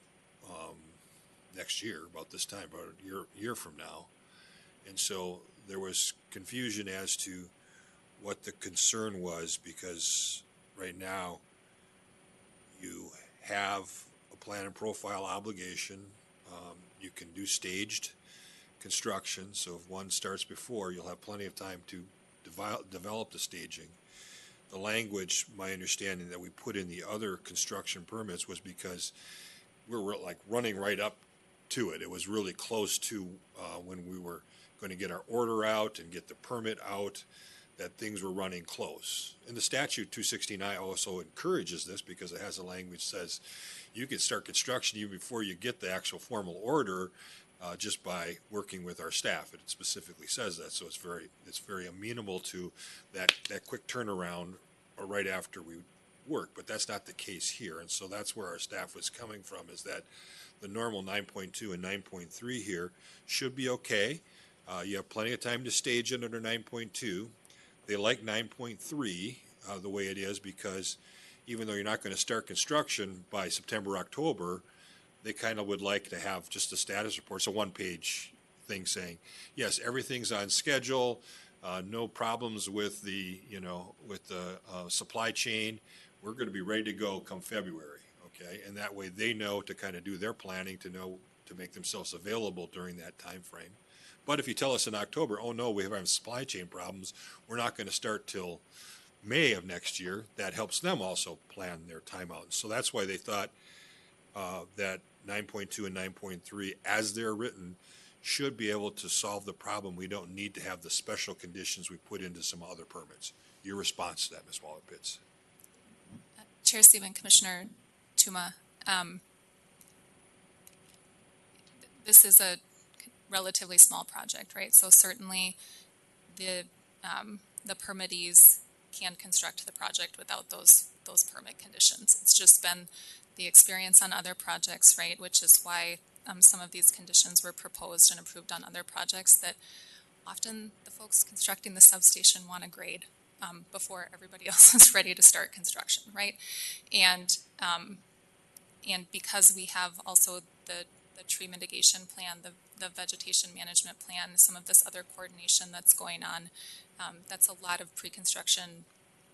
[SPEAKER 9] next year, about this time, about a year from now. And so there was confusion as to what the concern was, because right now you have a plan and profile obligation. You can do staged construction, so if one starts before, you'll have plenty of time to develop the staging. The language, my understanding, that we put in the other construction permits was because we were like running right up to it. It was really close to when we were going to get our order out and get the permit out. that things were running close. And the statute 269 also encourages this because it has a language that says you can start construction even before you get the actual formal order, just by working with our staff. It specifically says that, so it's very amenable to that quick turnaround right after we work, but that's not the case here. And so that's where our staff was coming from, is that the normal 9.2 and 9.3 here should be okay. You have plenty of time to stage it under 9.2. They like 9.3 the way it is, because even though you're not going to start construction by September, October, they kind of would like to have just a status report. It's a one-page thing saying, yes, everything's on schedule, no problems with the, supply chain. We're going to be ready to go come February, okay? And that way they know to kind of do their planning, to make themselves available during that time frame. But if you tell us in October, oh no, we have supply chain problems, we're not going to start till May of next year, that helps them also plan their time out. So that's why they thought that 9.2 and 9.3, as they're written, should be able to solve the problem. We don't need to have the special conditions we put into some other permits. Your response to that, Ms. Waller-Pitts?
[SPEAKER 13] Chair Stephen, Commissioner Tuma, this is a relatively small project, right? So certainly the permittees can construct the project without those permit conditions. It's just been the experience on other projects, right? Which is why some of these conditions were proposed and approved on other projects, that often the folks constructing the substation want a grade before everybody else is ready to start construction, right? And because we have also the tree mitigation plan, the vegetation management plan, some of this other coordination that's going on, that's a lot of pre-construction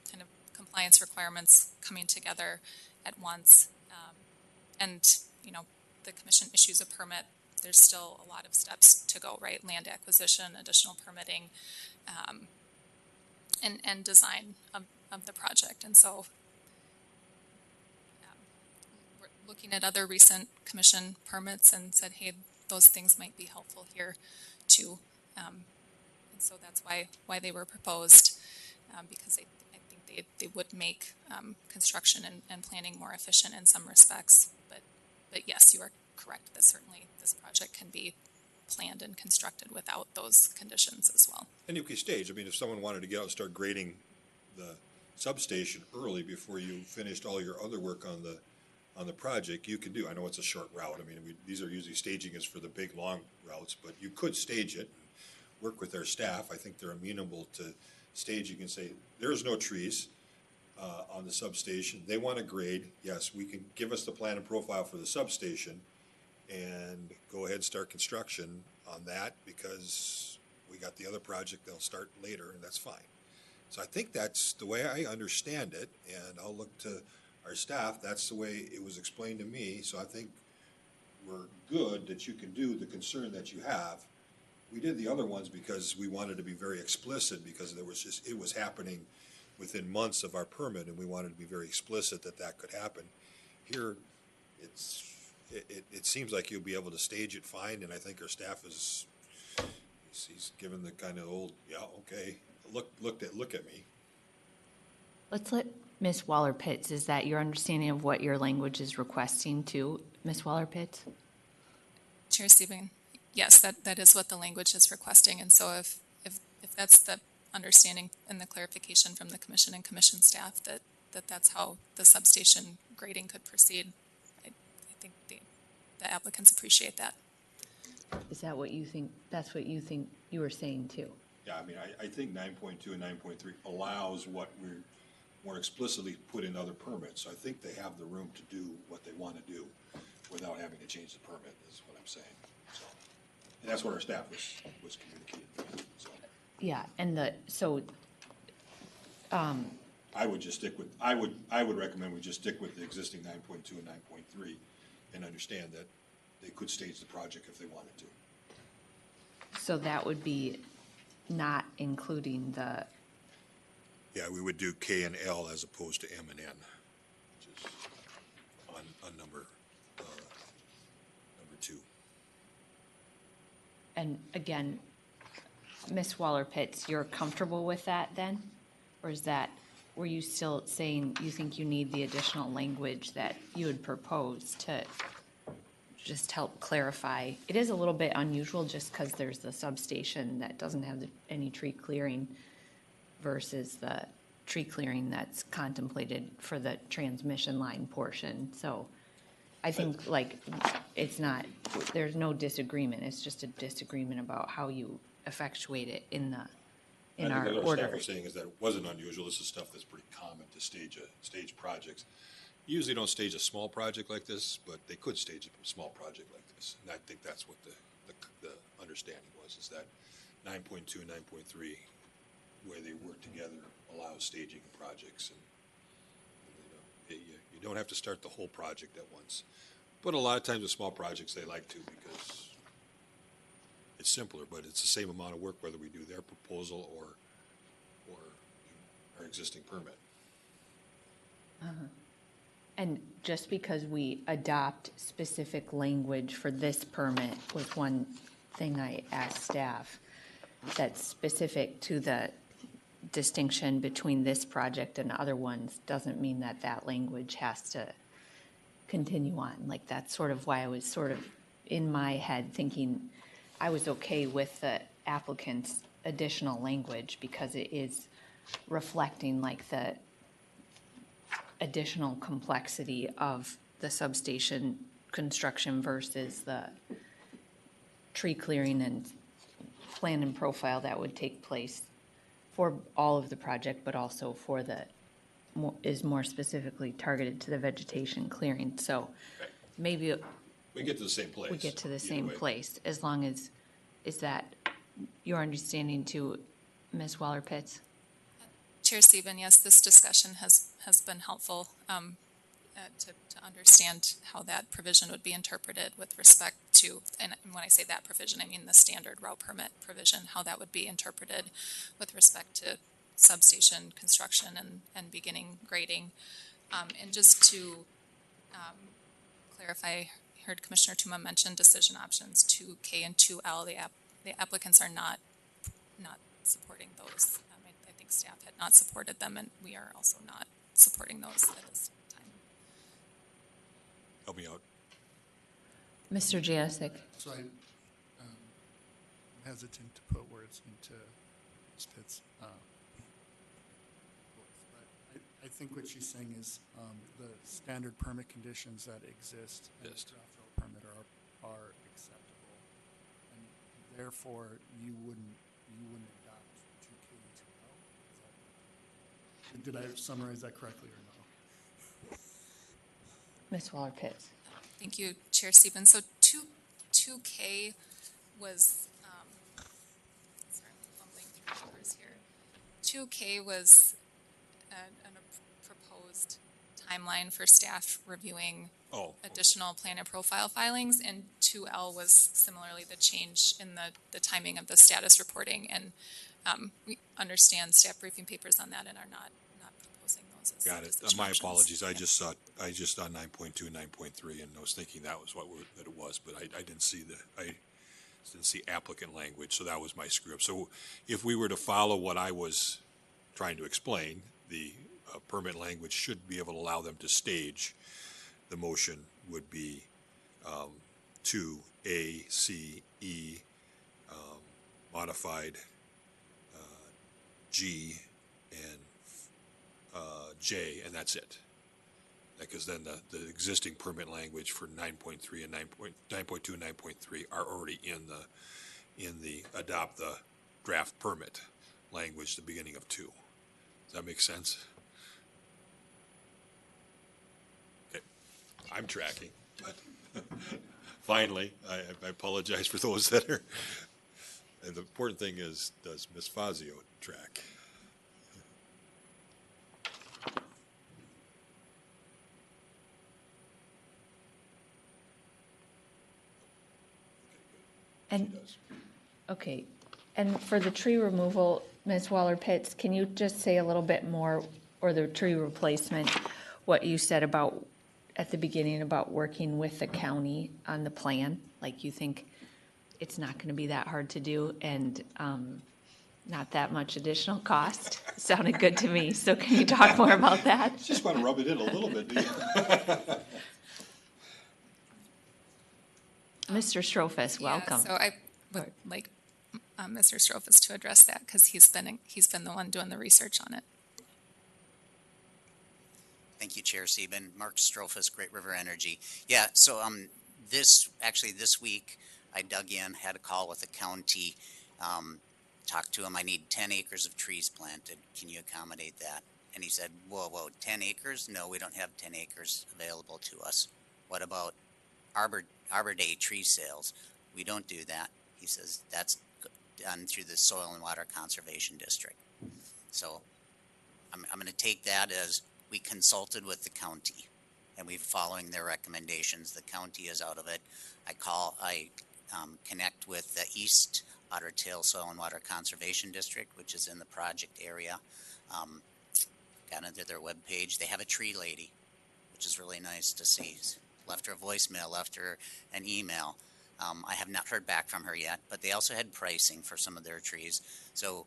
[SPEAKER 13] kind of compliance requirements coming together at once. And, the commission issues a permit, there's still a lot of steps to go, right? Land acquisition, additional permitting, and design of the project. And so we're looking at other recent commission permits and said, hey, those things might be helpful here too. And so that's why they were proposed, because I think they would make construction and planning more efficient in some respects. But yes, you are correct that certainly this project can be planned and constructed without those conditions as well.
[SPEAKER 9] And you can stage. I mean, if someone wanted to get out and start grading the substation early before you finished all your other work on the project, you can do. I know it's a short route. I mean, these are usually staging is for the big long routes, but you could stage it and work with their staff. I think they're amenable to staging and say, there's no trees on the substation. They want to grade. Yes, we can give us the plan and profile for the substation and go ahead and start construction on that, because we got the other project they'll start later, and that's fine. So I think that's the way I understand it, and I'll look to our staff. That's the way it was explained to me. So I think we're good that you can do the concern that you have. We did the other ones because we wanted to be very explicit, because it was happening within months of our permit, and we wanted to be very explicit that could happen. Here, it seems like you'll be able to stage it fine, and I think our staff he's given the kind of old, yeah, okay, look at me.
[SPEAKER 1] Let's let Ms. Waller-Pitts, is that your understanding of what your language is requesting too, Ms. Waller-Pitts?
[SPEAKER 13] Chair Stephen, yes, that is what the language is requesting. And so if that's the understanding and the clarification from the commission and commission staff that's how the substation grading could proceed, I think the applicants appreciate that.
[SPEAKER 1] Is that what you think? That's what you think you were saying too?
[SPEAKER 9] Yeah, I mean, I think 9.2 and 9.3 allows what we're more explicitly put in other permits. So I think they have the room to do what they want to do without having to change the permit, is what I'm saying. So, and that's what our staff was communicating. So.
[SPEAKER 1] Yeah, and
[SPEAKER 9] I would just stick with, I would recommend we just stick with the existing 9.2 and 9.3 and understand that they could stage the project if they wanted to.
[SPEAKER 1] So that would be not including the...
[SPEAKER 9] Yeah, we would do K and L as opposed to M and N, which is on number 2.
[SPEAKER 1] And again, Ms. Waller-Pitts, you're comfortable with that then? Or were you still saying you think you need the additional language that you had proposed to just help clarify? It is a little bit unusual just because there's the substation that doesn't have any tree clearing versus the tree clearing that's contemplated for the transmission line portion. So I think there's no disagreement. It's just a disagreement about how you effectuate it in our
[SPEAKER 9] I think what
[SPEAKER 1] order.
[SPEAKER 9] staff was saying is that it wasn't unusual. This is stuff that's pretty common to stage projects. You usually don't stage a small project like this, but they could stage a small project like this. And I think that's what the understanding was, is that 9.2 and 9.3, where they work together, allows staging of projects. And you don't have to start the whole project at once. But a lot of times with small projects, they like to because it's simpler, but it's the same amount of work whether we do their proposal or our existing permit.
[SPEAKER 1] And just because we adopt specific language for this permit was one thing I asked staff that's specific to the distinction between this project and other ones doesn't mean that that language has to continue on. Like, that's sort of why I was sort of in my head thinking I was okay with the applicant's additional language because it is reflecting like the additional complexity of the substation construction versus the tree clearing and plan and profile that would take place for all of the project, but also for is more specifically targeted to the vegetation clearing. So maybe
[SPEAKER 9] we get to the same place.
[SPEAKER 1] We get to the same place as long as, is that your understanding too, Ms. Waller-Pitts?
[SPEAKER 13] Chair Sieben, yes, this discussion has been helpful to understand how that provision would be interpreted with respect to, and when I say that provision, I mean the standard route permit provision, how that would be interpreted with respect to substation construction and beginning grading. And just to clarify, I heard Commissioner Tuma mention decision options 2K and 2L. The applicants are not supporting those. I think staff had not supported them, and we are also not supporting those at this time.
[SPEAKER 9] Help me out.
[SPEAKER 1] Mr. Jasic.
[SPEAKER 12] So I'm hesitant to put words into Spitz. But I think what she's saying is the standard permit conditions that exist in the draft road permit are acceptable, and therefore you wouldn't adopt 2K and 2L. Did I summarize that correctly or no?
[SPEAKER 1] Ms. Waller-Pitts.
[SPEAKER 13] Thank you, Chair Sieben. So 2K was, sorry, I'm fumbling through numbers here. 2K was a proposed timeline for staff reviewing additional plan and profile filings, and 2L was similarly the change in the timing of the status reporting. And we understand staff briefing papers on that and are not proposing those as
[SPEAKER 9] Got it.
[SPEAKER 13] decision
[SPEAKER 9] My
[SPEAKER 13] options.
[SPEAKER 9] apologies. I just saw 9.2, 9.3, and I was thinking that was that it was, but I didn't see didn't see applicant language, so that was my screw up. So if we were to follow what I was trying to explain, the permit language should be able to allow them to stage. The motion would be 2A, C, E, modified G, and J, and that's it. Because then the existing permit language for 9.3 and 9.2 and 9.3 are already in the adopt the draft permit language, the beginning of 2. Does that make sense? Okay, I'm tracking, but finally, I apologize for those that are. And the important thing is, does Ms. Fazio track?
[SPEAKER 1] And, okay, and for the tree removal, Ms. Waller-Pitts, can you just say a little bit more, or the tree replacement, what you said about, at the beginning, about working with the county on the plan? Like, you think it's not gonna be that hard to do, and Not that much additional cost. Sounded good to me. So can you talk more about that?
[SPEAKER 9] Just want to rub it in a little bit, do you?
[SPEAKER 1] Mr. Strofus, welcome.
[SPEAKER 13] Yeah, so I would like Mr. Strofus to address that because he's been the one doing the research on it.
[SPEAKER 15] Thank you, Chair Sieben. Mark Strofus, Great River Energy. Yeah, so this week I dug in, had a call with the county, talked to him. I need 10 acres of trees planted. Can you accommodate that? And he said, whoa, 10 acres? No, we don't have 10 acres available to us. What about Arbor Day tree sales? We don't do that. He says that's done through the Soil and Water Conservation District. So I'm going to take that as we consulted with the county and we're following their recommendations. The county is out of it. I connect with the East Otter Tail Soil and Water Conservation District, which is in the project area. Got into their webpage. They have a tree lady, which is really nice to see. Left her a voicemail, left her an email. I have not heard back from her yet, but they also had pricing for some of their trees. So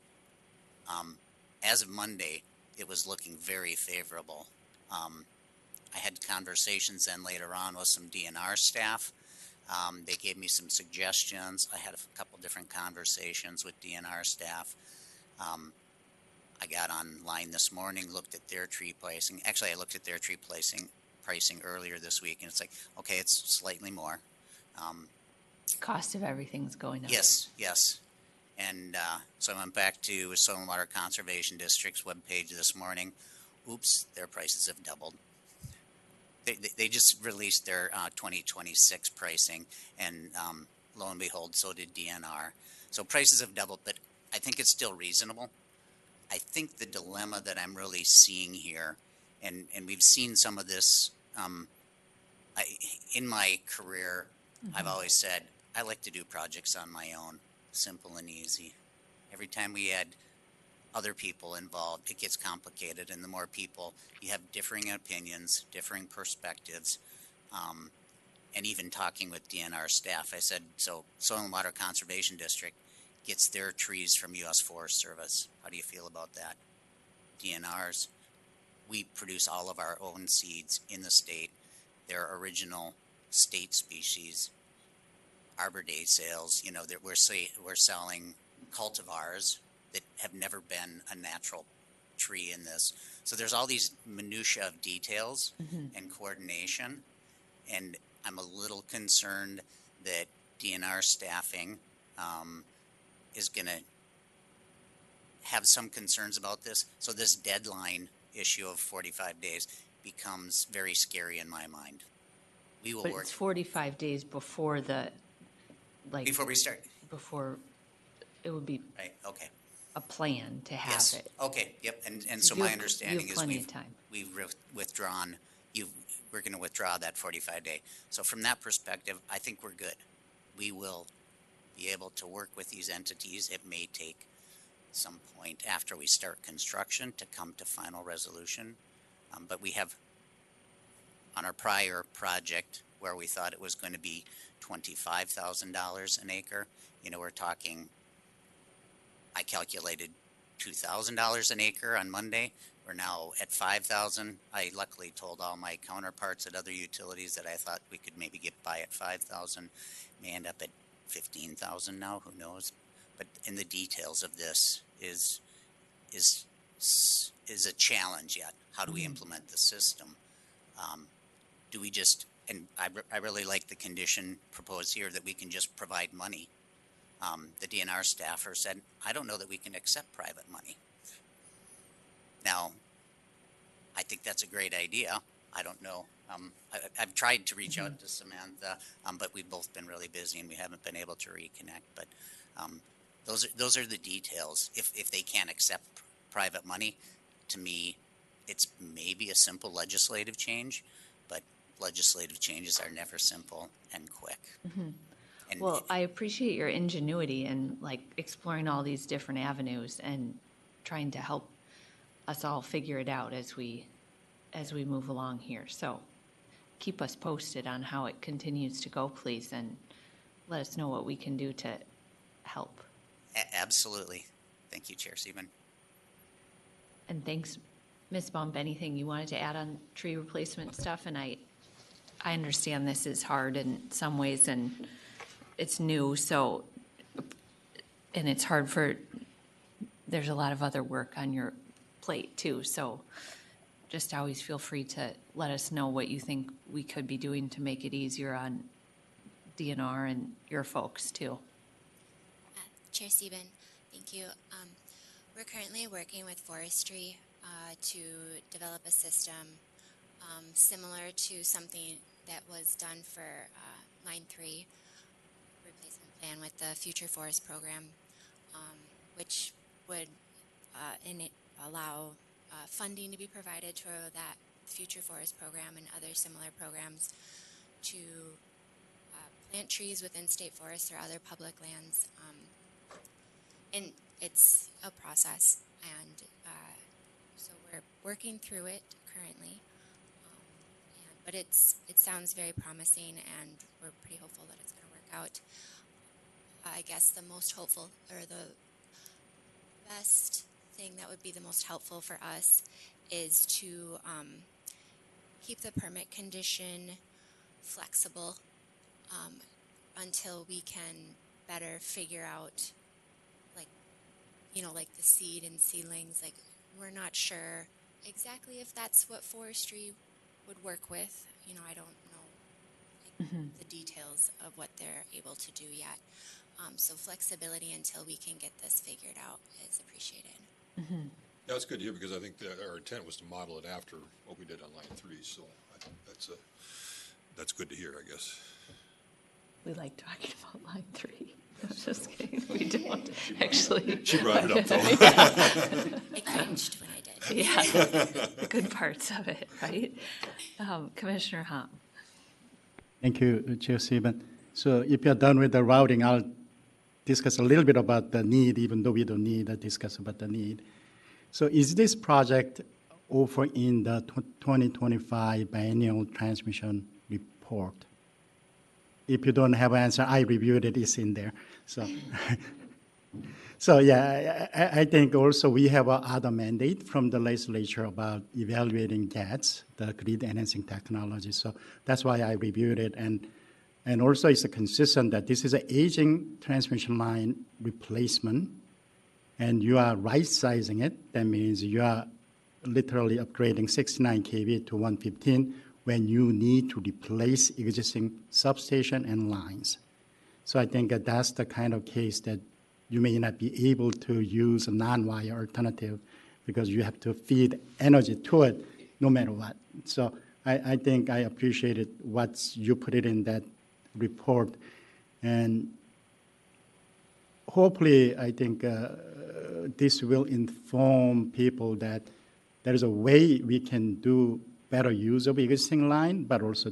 [SPEAKER 15] as of Monday, it was looking very favorable. I had conversations then later on with some DNR staff. They gave me some suggestions. I had a couple different conversations with DNR staff. I got online this morning, looked at their tree pricing. Actually, I looked at their tree pricing earlier this week, and it's like, okay, it's slightly more.
[SPEAKER 1] Cost of everything's going up.
[SPEAKER 15] Yes. And so I went back to Soil and Water Conservation District's webpage this morning. Oops, their prices have doubled. They just released their 2026 pricing, and lo and behold, so did DNR. So prices have doubled, but I think it's still reasonable. I think the dilemma that I'm really seeing here, and we've seen some of this in my career, I've always said, I like to do projects on my own, simple and easy. Every time we add other people involved, it gets complicated, and the more people, you have differing opinions, differing perspectives, and even talking with DNR staff, I said, so Soil and Water Conservation District gets their trees from U.S. Forest Service. How do you feel about that? DNR's, we produce all of our own seeds in the state. They're original state species. Arbor Day sales, we're selling cultivars that have never been a natural tree in this. So there's all these minutia of details and coordination, and I'm a little concerned that DNR staffing is going to have some concerns about this. So this deadline issue of 45 days becomes very scary in my mind. We will
[SPEAKER 1] But
[SPEAKER 15] work
[SPEAKER 1] it's 45 days before
[SPEAKER 15] before we start.
[SPEAKER 1] Before it would be
[SPEAKER 15] Right. Okay.
[SPEAKER 1] a plan to have
[SPEAKER 15] Yes.
[SPEAKER 1] it.
[SPEAKER 15] Okay. Yep. And
[SPEAKER 1] So
[SPEAKER 15] so
[SPEAKER 1] you
[SPEAKER 15] my
[SPEAKER 1] have-
[SPEAKER 15] understanding
[SPEAKER 1] you have
[SPEAKER 15] is
[SPEAKER 1] plenty of time.
[SPEAKER 15] we've withdrawn. We're going to withdraw that 45 day. So from that perspective, I think we're good. We will be able to work with these entities. It may take some point after we start construction to come to final resolution, but we have on our prior project where we thought it was going to be $25,000 an acre. We're talking. I calculated $2,000 an acre on Monday. We're now at $5,000. I luckily told all my counterparts at other utilities that I thought we could maybe get by at $5,000. May end up at $15,000 now. Who knows? But in the details of this is a challenge yet. How do we implement the system? Do we just? And I really like the condition proposed here that we can just provide money. The DNR staffer said, I don't know that we can accept private money. Now, I think that's a great idea. I don't know. I've tried to reach out to Samantha, but we've both been really busy and we haven't been able to reconnect. But those are the details. If they can't accept private money, to me, it's maybe a simple legislative change, but legislative changes are never simple and quick. And
[SPEAKER 1] Well, I appreciate your ingenuity and exploring all these different avenues and trying to help us all figure it out as we move along here. So keep us posted on how it continues to go, please, and let us know what we can do to help.
[SPEAKER 15] Absolutely. Thank you, Chair Sieben.
[SPEAKER 1] And thanks, Ms. Bump. Anything you wanted to add on tree replacement stuff? And I understand this is hard in some ways and it's new, so, and it's hard there's a lot of other work on your plate too, so just always feel free to let us know what you think we could be doing to make it easier on DNR and your folks too.
[SPEAKER 14] Chair Sieben, thank you. We're currently working with forestry to develop a system similar to something that was done for Line 3 replacement plan with the Future Forest Program, which would allow funding to be provided to that Future Forest Program and other similar programs to plant trees within state forests or other public lands. And it's a process, and so we're working through it currently. But it sounds very promising, and we're pretty hopeful that it's going to work out. I guess the most hopeful, or the best thing that would be the most helpful for us is to keep the permit condition flexible until we can better figure out, like the seed and seedlings. Like, we're not sure exactly if that's what forestry would work with. I don't know the details of what they're able to do yet. So flexibility until we can get this figured out is appreciated.
[SPEAKER 9] That's good to hear, because I think that our intent was to model it after what we did on Line 3, so I think that's good to hear, I guess.
[SPEAKER 1] We like talking about Line 3. I'm just kidding. We don't actually.
[SPEAKER 9] She brought it up, though.
[SPEAKER 14] I cringed when I did.
[SPEAKER 1] Yeah, good parts of it, right? Commissioner Hom.
[SPEAKER 2] Thank you, Chair Sieben. So if you're done with the routing, I'll discuss a little bit about the need, even though we don't need to discuss about the need. So is this project over in the 2025 biennial transmission report? If you don't have an answer, I reviewed it, it's in there. So, yeah, I think also we have other mandate from the legislature about evaluating GATS, the grid enhancing technology. So that's why I reviewed it. And also it's consistent that this is an aging transmission line replacement, and you are right-sizing it. That means you are literally upgrading 69 kV to 115 when you need to replace existing substation and lines. So I think that that's the kind of case that you may not be able to use a non-wire alternative because you have to feed energy to it no matter what. So I think I appreciated what you put it in that report. And hopefully, I think this will inform people that there is a way we can do better use of existing line, but also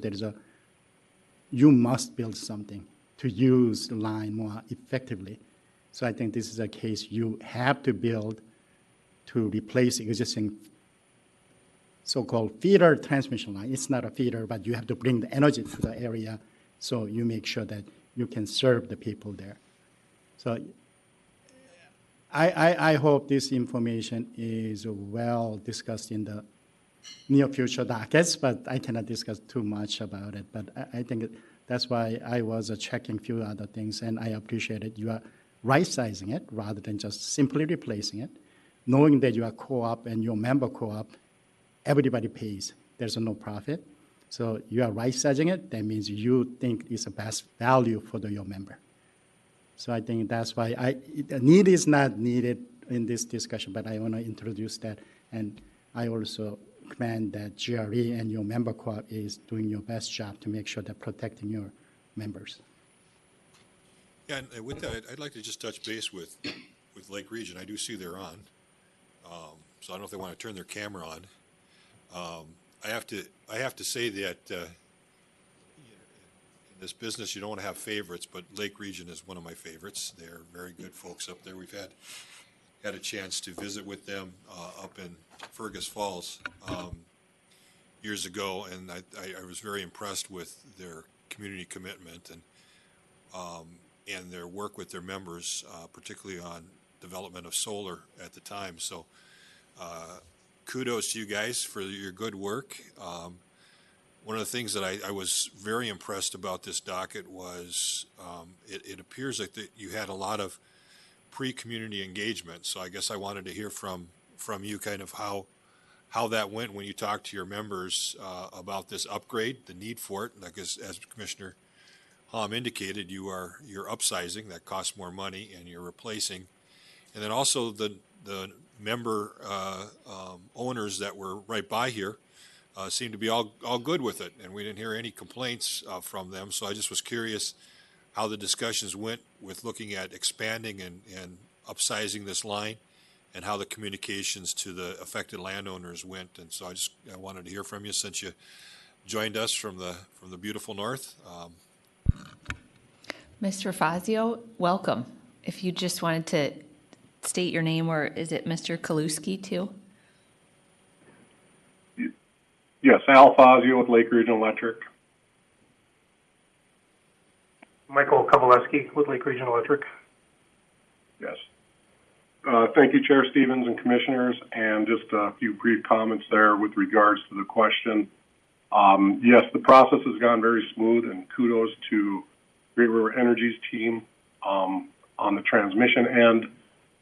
[SPEAKER 2] you must build something to use the line more effectively. So I think this is a case you have to build to replace existing so-called feeder transmission line. It's not a feeder, but you have to bring the energy to the area so you make sure that you can serve the people there. So I hope this information is well discussed in the near future dockets, but I cannot discuss too much about it. But I think that's why I was checking a few other things, and I appreciate it. You are right-sizing it rather than just simply replacing it, knowing that you are co-op and your member co-op, everybody pays. There's no profit. So you are right-sizing it. That means you think it's the best value for your member. So I think that's why the need is not needed in this discussion, but I want to introduce that. And I also commend that GRE and your member co-op is doing your best job to make sure they're protecting your members.
[SPEAKER 9] Yeah, and with that, I'd like to just touch base with Lake Region. I do see they're on. So I don't know if they want to turn their camera on. I have to say that in this business, you don't want to have favorites, but Lake Region is one of my favorites. They're very good folks up there. We've had a chance to visit with them up in Fergus Falls years ago, and I was very impressed with their community commitment and their work with their members, particularly on development of solar at the time. So kudos to you guys for your good work. One of the things that I was very impressed about this docket was it appears like that you had a lot of pre-community engagement. So I guess I wanted to hear from you kind of how that went when you talked to your members about this upgrade, the need for it. Like as Commissioner Hom indicated, you're upsizing, that costs more money, and you're replacing. And then also the member owners that were right by here seemed to be all good with it, and we didn't hear any complaints from them. So I just was curious how the discussions went with looking at expanding and upsizing this line, and how the communications to the affected landowners went. And so I wanted to hear from you since you joined us from the beautiful north.
[SPEAKER 1] Mr. Fazio, welcome. If you just wanted to state your name, or is it Mr. Kaluski too?
[SPEAKER 16] Yes, Al Fazio with Lake Region Electric.
[SPEAKER 17] Michael Kovaleski with Lake Region Electric.
[SPEAKER 16] Yes. Thank you, Chair Stevens and Commissioners, and just a few brief comments there with regards to the question. Yes, the process has gone very smooth, and kudos to Great River Energy's team on the transmission end,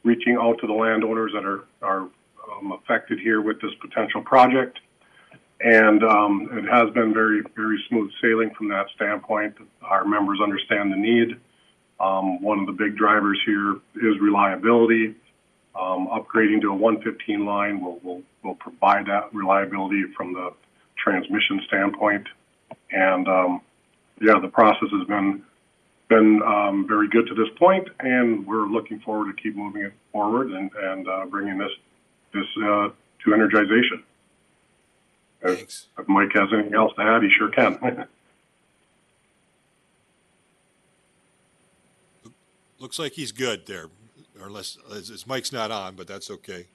[SPEAKER 16] reaching out to the landowners that are affected here with this potential project. And it has been very, very smooth sailing from that standpoint. Our members understand the need. One of the big drivers here is reliability. Upgrading to a 115 line will provide that reliability from the transmission standpoint. And the process has been very good to this point, and we're looking forward to keep moving it forward and bringing this to energization.
[SPEAKER 9] Thanks.
[SPEAKER 16] If Mike has anything else to add, he sure can.
[SPEAKER 9] Looks like he's good there, or unless as Mike's not on, but that's okay.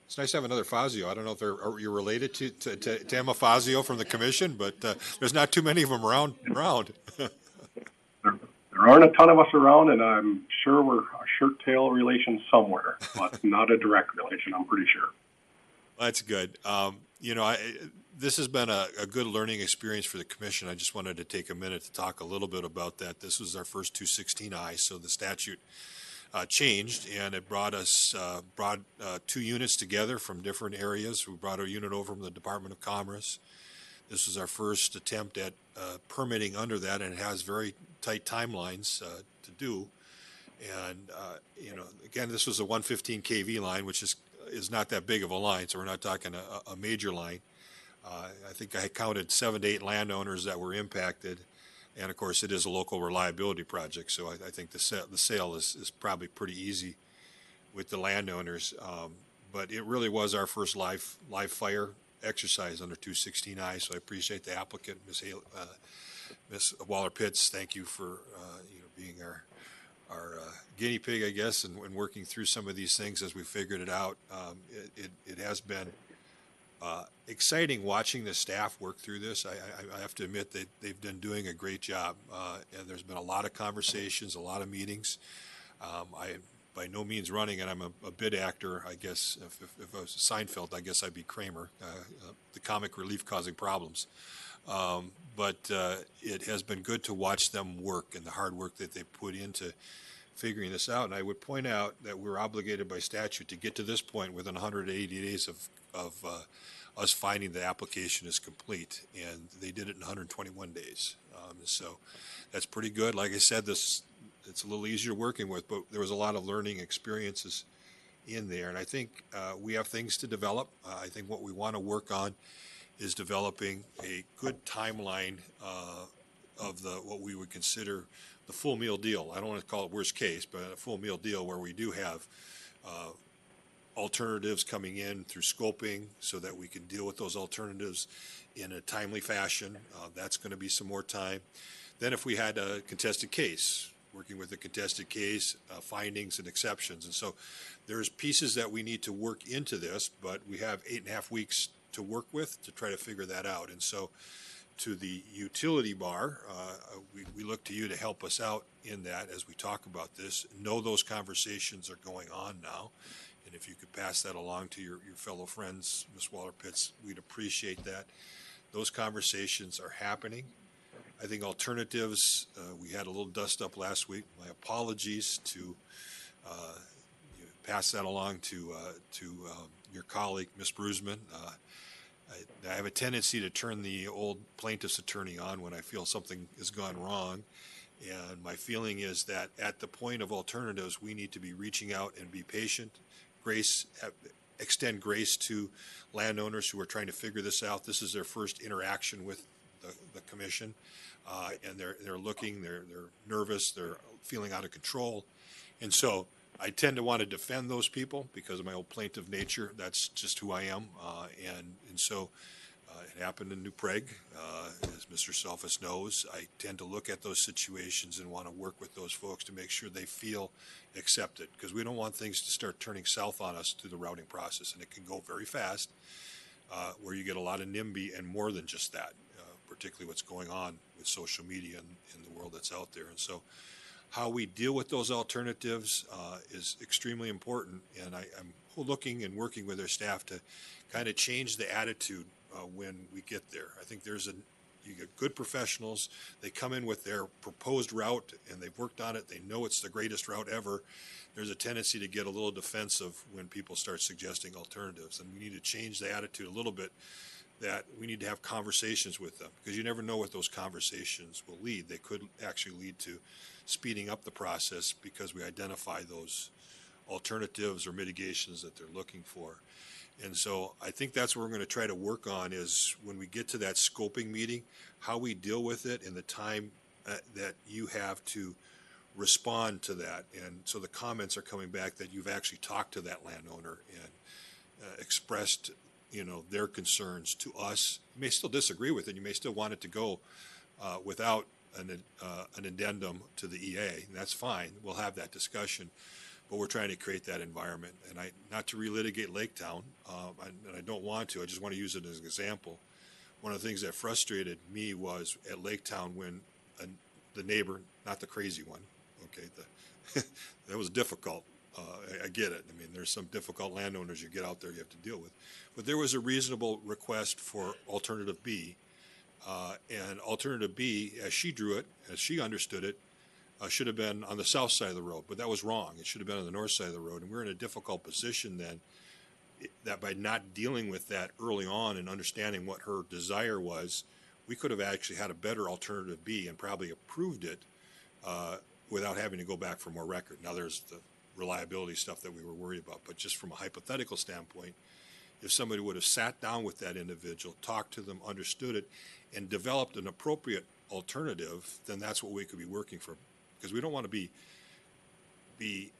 [SPEAKER 9] It's nice to have another Fazio. I don't know if you're related to Emma Fazio from the commission, but there's not too many of them around.
[SPEAKER 16] There aren't a ton of us around, and I'm sure we're a shirt-tail relation somewhere, but not a direct relation, I'm pretty sure.
[SPEAKER 9] That's good. This has been a good learning experience for the commission. I just wanted to take a minute to talk a little bit about that. This was our first 216I, so the statute changed, and it brought two units together from different areas. We brought a unit over from the Department of Commerce. This was our first attempt at permitting under that, and it has very tight timelines to do. And again, this was a 115 kV line, which is not that big of a line, so we're not talking a major line. I think I counted 7 to 8 landowners that were impacted, and of course it is a local reliability project, so I think the sale is probably pretty easy with the landowners. But it really was our first live fire exercise under 216I, so I appreciate the applicant, Ms. Waller-Pitts. Thank you for being our guinea pig, I guess, and working through some of these things as we figured it out. It has been exciting watching the staff work through this. I have to admit that they've been doing a great job, and there's been a lot of conversations, a lot of meetings. I by no means running, and I'm a bid actor, I guess. If I was Seinfeld, I guess I'd be Kramer, the comic relief causing problems. But it has been good to watch them work and the hard work that they put into figuring this out. And I would point out that we're obligated by statute to get to this point within 180 days of us finding the application is complete, and they did it in 121 days. So that's pretty good. Like I said, it's a little easier working with, but there was a lot of learning experiences in there. And I think we have things to develop. I think what we want to work on is developing a good timeline of what we would consider the full meal deal. I don't want to call it worst case, but a full meal deal where we do have alternatives coming in through scoping so that we can deal with those alternatives in a timely fashion. That's going to be some more time. Then if we had a contested case, working with a contested case, findings and exceptions. And so there's pieces that we need to work into this, but we have 8.5 weeks to work with to try to figure that out. And so to the utility bar. We look to you to help us out in that as we talk about this. Know those conversations are going on now. And if you could pass that along to your fellow friends, Ms. Waller-Pitts, we'd appreciate that. Those conversations are happening. I think alternatives, we had a little dust up last week. My apologies to you pass that along to your colleague, Ms. Brusman. I have a tendency to turn the old plaintiff's attorney on when I feel something has gone wrong. And my feeling is that at the point of alternatives, we need to be reaching out and be patient, extend grace to landowners who are trying to figure this out. This is their first interaction with the commission, and they're looking, they're nervous, they're feeling out of control. And so I tend to want to defend those people because of my old plaintiff nature. That's just who I am. And so it happened in New Prague, as Mr. Selfus knows. I tend to look at those situations and want to work with those folks to make sure they feel accepted, because we don't want things to start turning south on us through the routing process, and it can go very fast, where you get a lot of NIMBY and more than just that, particularly what's going on with social media in the world that's out there. And so how we deal with those alternatives is extremely important, and I'm looking and working with our staff to kind of change the attitude when we get there. I think you get good professionals, they come in with their proposed route and they've worked on it, they know it's the greatest route ever. There's a tendency to get a little defensive when people start suggesting alternatives, and we need to change the attitude a little bit, that we need to have conversations with them, because you never know what those conversations will lead. They could actually lead to speeding up the process because we identify those alternatives or mitigations that they're looking for. And so I think that's what we're going to try to work on, is when we get to that scoping meeting, how we deal with it and the time that you have to respond to that. And so the comments are coming back that you've actually talked to that landowner and expressed, their concerns to us. You may still disagree with it. You may still want it to go without an addendum to the EA, and that's fine. We'll have that discussion. But we're trying to create that environment. And not to relitigate Laketown, and I don't want to, I just want to use it as an example. One of the things that frustrated me was at Laketown when the neighbor, not the crazy one, okay, that was difficult. I get it. I mean, there's some difficult landowners you get out there you have to deal with. But there was a reasonable request for alternative B. And alternative B, as she drew it, as she understood it, should have been on the south side of the road, but that was wrong. It should have been on the north side of the road. And we're in a difficult position then, that by not dealing with that early on and understanding what her desire was, we could have actually had a better alternative B and probably approved it without having to go back for more record. Now there's the reliability stuff that we were worried about, but just from a hypothetical standpoint, if somebody would have sat down with that individual, talked to them, understood it, and developed an appropriate alternative, then that's what we could be working for. Because we don't want to be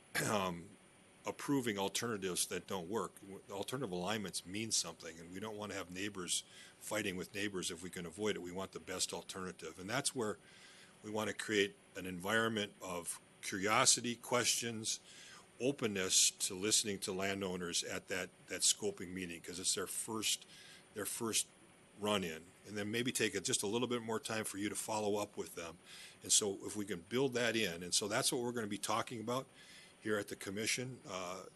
[SPEAKER 9] approving alternatives that don't work. Alternative alignments mean something, and we don't want to have neighbors fighting with neighbors. If we can avoid it, we want the best alternative. And that's where we want to create an environment of curiosity, questions, openness to listening to landowners at that scoping meeting, because it's their first run-in. And then maybe take just a little bit more time for you to follow up with them. And so if we can build that in, and so that's what we're going to be talking about here at the commission,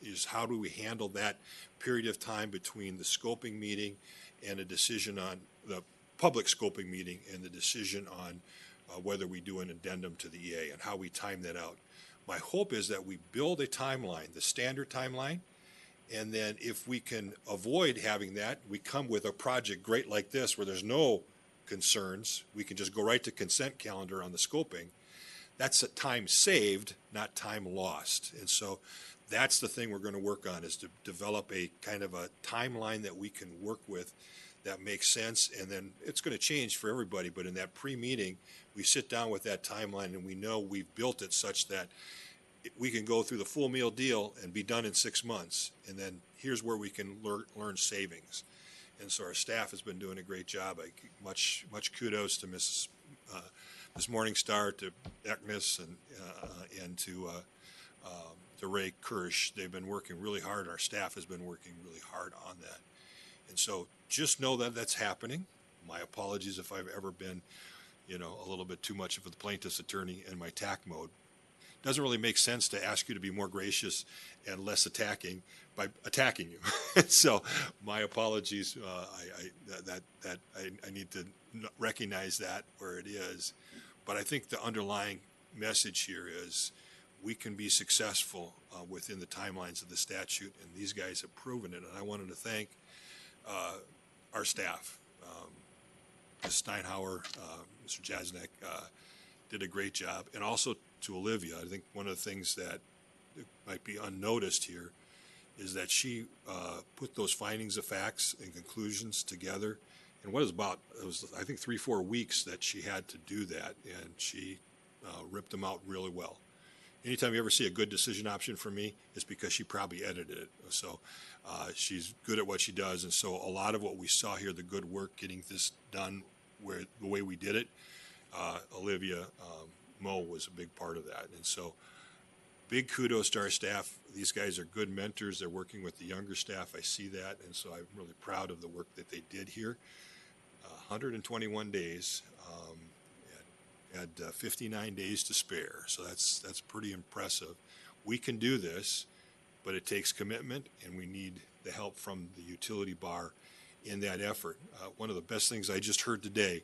[SPEAKER 9] is how do we handle that period of time between the scoping meeting and a decision on the public scoping meeting and the decision on whether we do an addendum to the EA, and how we time that out. My hope is that we build a timeline, the standard timeline, and then if we can avoid having that, we come with a project great like this where there's no concerns. We can just go right to consent calendar on the scoping. That's a time saved, not time lost. And so that's the thing we're going to work on, is to develop a kind of a timeline that we can work with that makes sense. And then it's going to change for everybody. But in that pre-meeting, we sit down with that timeline and we know we've built it such that we can go through the full meal deal and be done in 6 months. And then here's where we can learn savings. And so our staff has been doing a great job. Much kudos to Ms. Morningstar, to Ekmis, and to Ray Kirsch. They've been working really hard. Our staff has been working really hard on that. And so just know that that's happening. My apologies if I've ever been, a little bit too much of the plaintiff's attorney in my TAC mode. Doesn't really make sense to ask you to be more gracious and less attacking by attacking you. So my apologies. I need to recognize that where it is. But I think the underlying message here is we can be successful within the timelines of the statute, and these guys have proven it. And I wanted to thank our staff. Ms. Steinhauer, Mr. Jasnek did a great job, and also to Olivia. I think one of the things that might be unnoticed here is that she put those findings of facts and conclusions together. And it was, I think, 3-4 weeks that she had to do that, and she ripped them out really well. Anytime you ever see a good decision option from me, it's because she probably edited it. So she's good at what she does, and so a lot of what we saw here, the good work getting this done the way we did it, Olivia Moe was a big part of that. And so big kudos to our staff. These guys are good mentors. They're working with the younger staff. I see that, and so I'm really proud of the work that they did here. 121 days, had 59 days to spare, so that's pretty impressive. We can do this, but it takes commitment, and we need the help from the utility bar in that effort. One of the best things I just heard today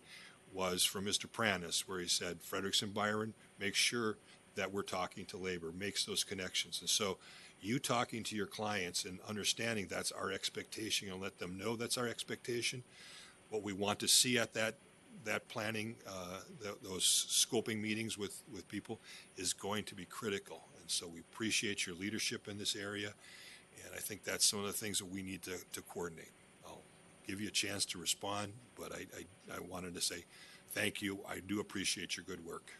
[SPEAKER 9] was from Mr. Pranis, where he said, Frederickson Byron, make sure that we're talking to labor, makes those connections. And so you talking to your clients and understanding that's our expectation and let them know that's our expectation, what we want to see at that planning, those scoping meetings with people is going to be critical. And so we appreciate your leadership in this area, and I think that's some of the things that we need to coordinate. I'll give you a chance to respond, but I wanted to say thank you. I do appreciate your good work.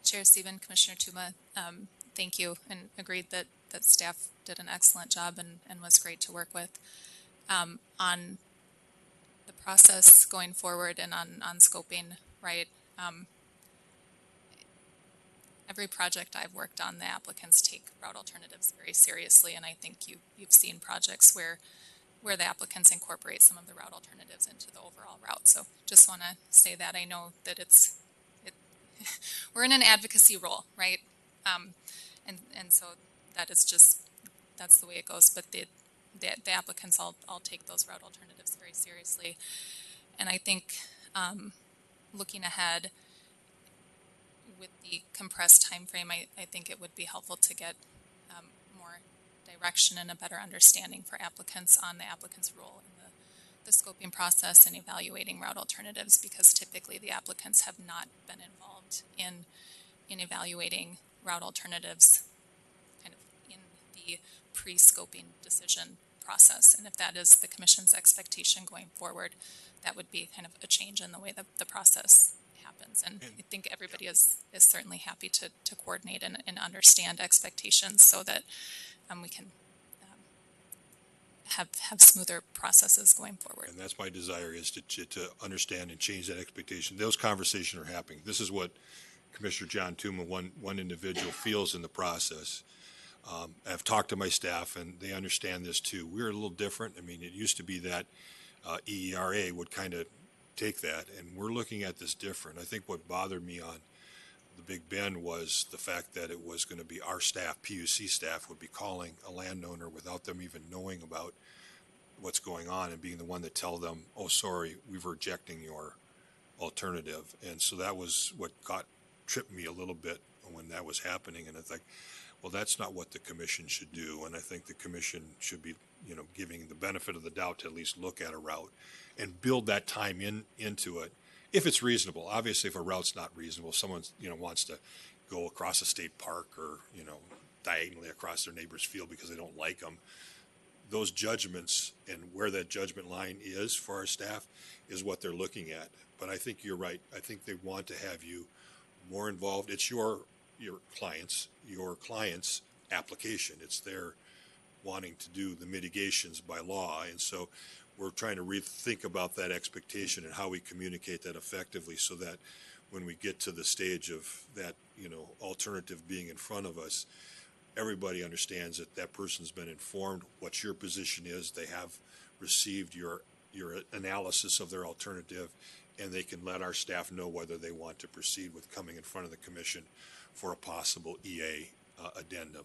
[SPEAKER 13] Chair Stephen, Commissioner Tuma, thank you, and agreed that staff did an excellent job and was great to work with. On the process going forward and on scoping, right? Every project I've worked on, the applicants take route alternatives very seriously, and I think you've seen projects where the applicants incorporate some of the route alternatives into the overall route. So just want to say that I know that we're in an advocacy role, right? And so that's the way it goes. But the applicants all take those route alternatives very seriously. And I think looking ahead with the compressed time frame, I think it would be helpful to get more direction and a better understanding for applicants on the applicant's role in the scoping process and evaluating route alternatives, because typically the applicants have not been involved in evaluating route alternatives kind of in the pre-scoping decision process. And if that is the Commission's expectation going forward, that would be kind of a change in the way that the process happens. And I think everybody is certainly happy to coordinate and understand expectations so that we can have smoother processes going forward.
[SPEAKER 9] And that's my desire, is to understand and change that expectation. Those conversations are happening. This is what Commissioner John Tuma, one individual, feels in the process. I've talked to my staff, and they understand this too. We're a little different. I mean, it used to be that EERA would kind of take that, and we're looking at this different. I think what bothered me on the Big Bend was the fact that it was going to be our staff, PUC staff, would be calling a landowner without them even knowing about what's going on and being the one to tell them, oh, sorry, we're rejecting your alternative. And so that was what tripped me a little bit when that was happening. And it's like, well, that's not what the commission should do. And I think the commission should be, giving the benefit of the doubt to at least look at a route and build that time into it, if it's reasonable. Obviously, if a route's not reasonable, someone wants to go across a state park or diagonally across their neighbor's field because they don't like them. Those judgments and where that judgment line is for our staff is what they're looking at. But I think you're right. I think they want to have you more involved. It's your client's application. It's their wanting to do the mitigations by law. And so we're trying to rethink about that expectation and how we communicate that effectively so that when we get to the stage of that, alternative being in front of us, everybody understands that that person's been informed what your position is. They have received your analysis of their alternative, and they can let our staff know whether they want to proceed with coming in front of the commission for a possible EA addendum.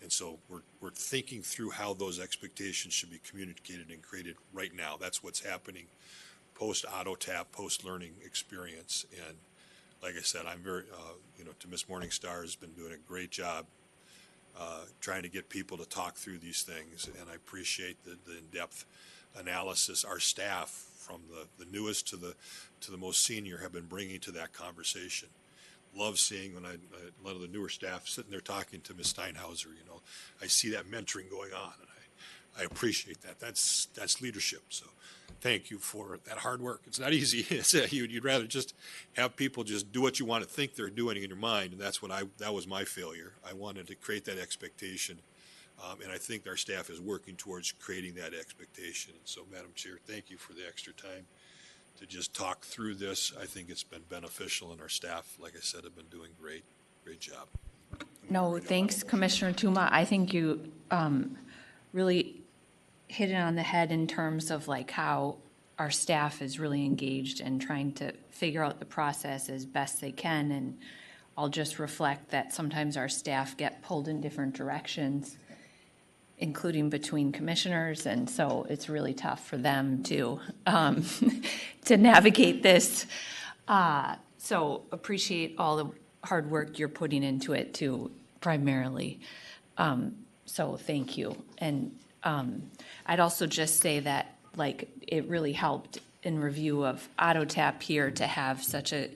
[SPEAKER 9] And so we're thinking through how those expectations should be communicated and created right now. That's what's happening post Otto tap, post learning experience. And like I said, I'm very, to Ms. Morningstar has been doing a great job trying to get people to talk through these things. And I appreciate the in-depth analysis our staff, from the newest to the most senior, have been bringing to that conversation. Love seeing when a lot of the newer staff sitting there talking to Ms. Steinhauser. I see that mentoring going on, and I appreciate that. That's leadership. So thank you for that hard work. It's not easy. You'd rather just have people just do what you want to think they're doing in your mind, and that was my failure. I wanted to create that expectation, and I think our staff is working towards creating that expectation. And so, Madam Chair, thank you for the extra time to just talk through this. I think it's been beneficial, and our staff, like I said, have been doing great job.
[SPEAKER 1] No, thanks, Commissioner Tuma. I think you really hit it on the head in terms of like how our staff is really engaged and trying to figure out the process as best they can. And I'll just reflect that sometimes our staff get pulled in different directions, including between commissioners, and so it's really tough for them to to navigate this. So appreciate all the hard work you're putting into it too, primarily. So thank you. And I'd also just say that like it really helped in review of Otto tap here to have such a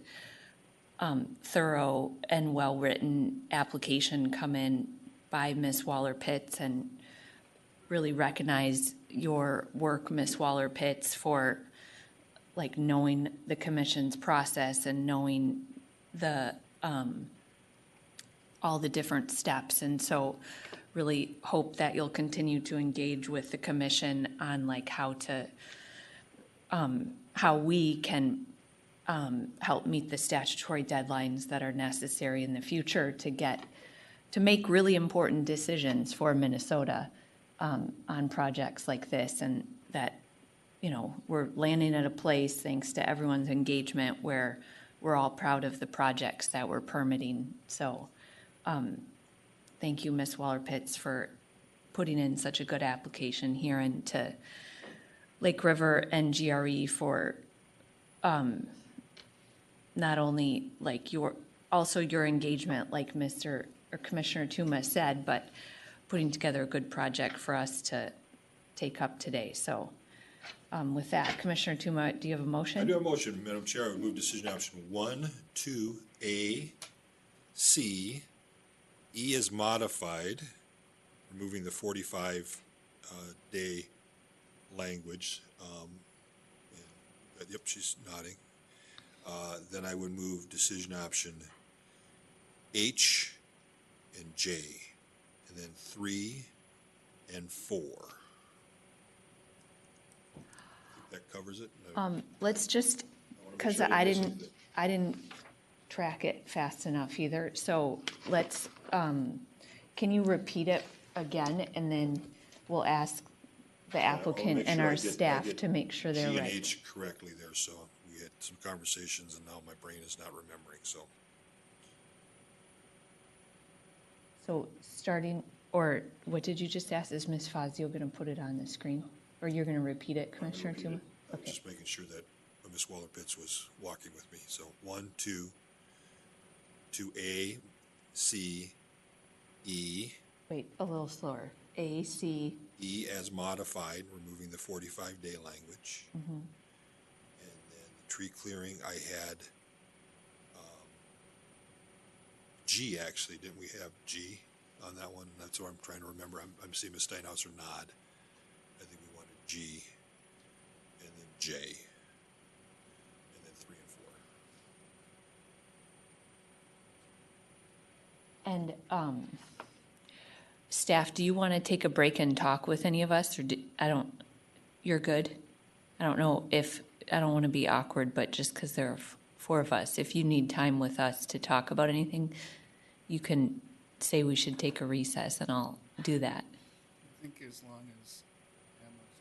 [SPEAKER 1] thorough and well-written application come in by Ms. Waller-Pitts, and really recognize your work, Ms. Waller-Pitts, for like knowing the commission's process and knowing the all the different steps. And so really hope that you'll continue to engage with the commission on like how we can help meet the statutory deadlines that are necessary in the future to make really important decisions for Minnesota on projects like this, and that, we're landing at a place, thanks to everyone's engagement, where we're all proud of the projects that we're permitting. So thank you, Ms. Waller-Pitts, for putting in such a good application here, and to Lake River and GRE for not only like your engagement, like Commissioner Tuma said, but putting together a good project for us to take up today. So with that, Commissioner Tuma, do you have a motion?
[SPEAKER 9] I do have a motion, Madam Chair. I would move decision option 1, 2, A, C, E is modified, removing the 45-day language. Yep, she's nodding. Then I would move decision option H and J, and then 3 and 4. That covers it?
[SPEAKER 1] Let's just, because I didn't track it fast enough either. So let's, can you repeat it again, and then we'll ask the applicant and our staff to make sure they're
[SPEAKER 9] G
[SPEAKER 1] right.
[SPEAKER 9] and H correctly there, so we had some conversations and now my brain is not remembering, so.
[SPEAKER 1] So starting, or what did you just ask? Is Ms. Fazio going to put it on the screen? Or you're going to repeat it, Commissioner Tuma?
[SPEAKER 9] I'm just making sure that Ms. Waller-Pitts was walking with me. So 1, 2, 2A, C, E.
[SPEAKER 1] Wait, a little slower. A, C.
[SPEAKER 9] E as modified, removing the 45-day language.
[SPEAKER 1] Mm-hmm.
[SPEAKER 9] And then the tree clearing, I had G, actually. Didn't we have G on that one? That's what I'm trying to remember. I'm seeing Ms. Steinhauser nod. I think we wanted G, and then J, and then 3 and 4.
[SPEAKER 1] And staff, do you want to take a break and talk with any of us, or you're good? I don't know if, I don't want to be awkward, but just because there are 4 of us, if you need time with us to talk about anything, you can say we should take a recess and I'll do that.
[SPEAKER 12] I think as long as Emma's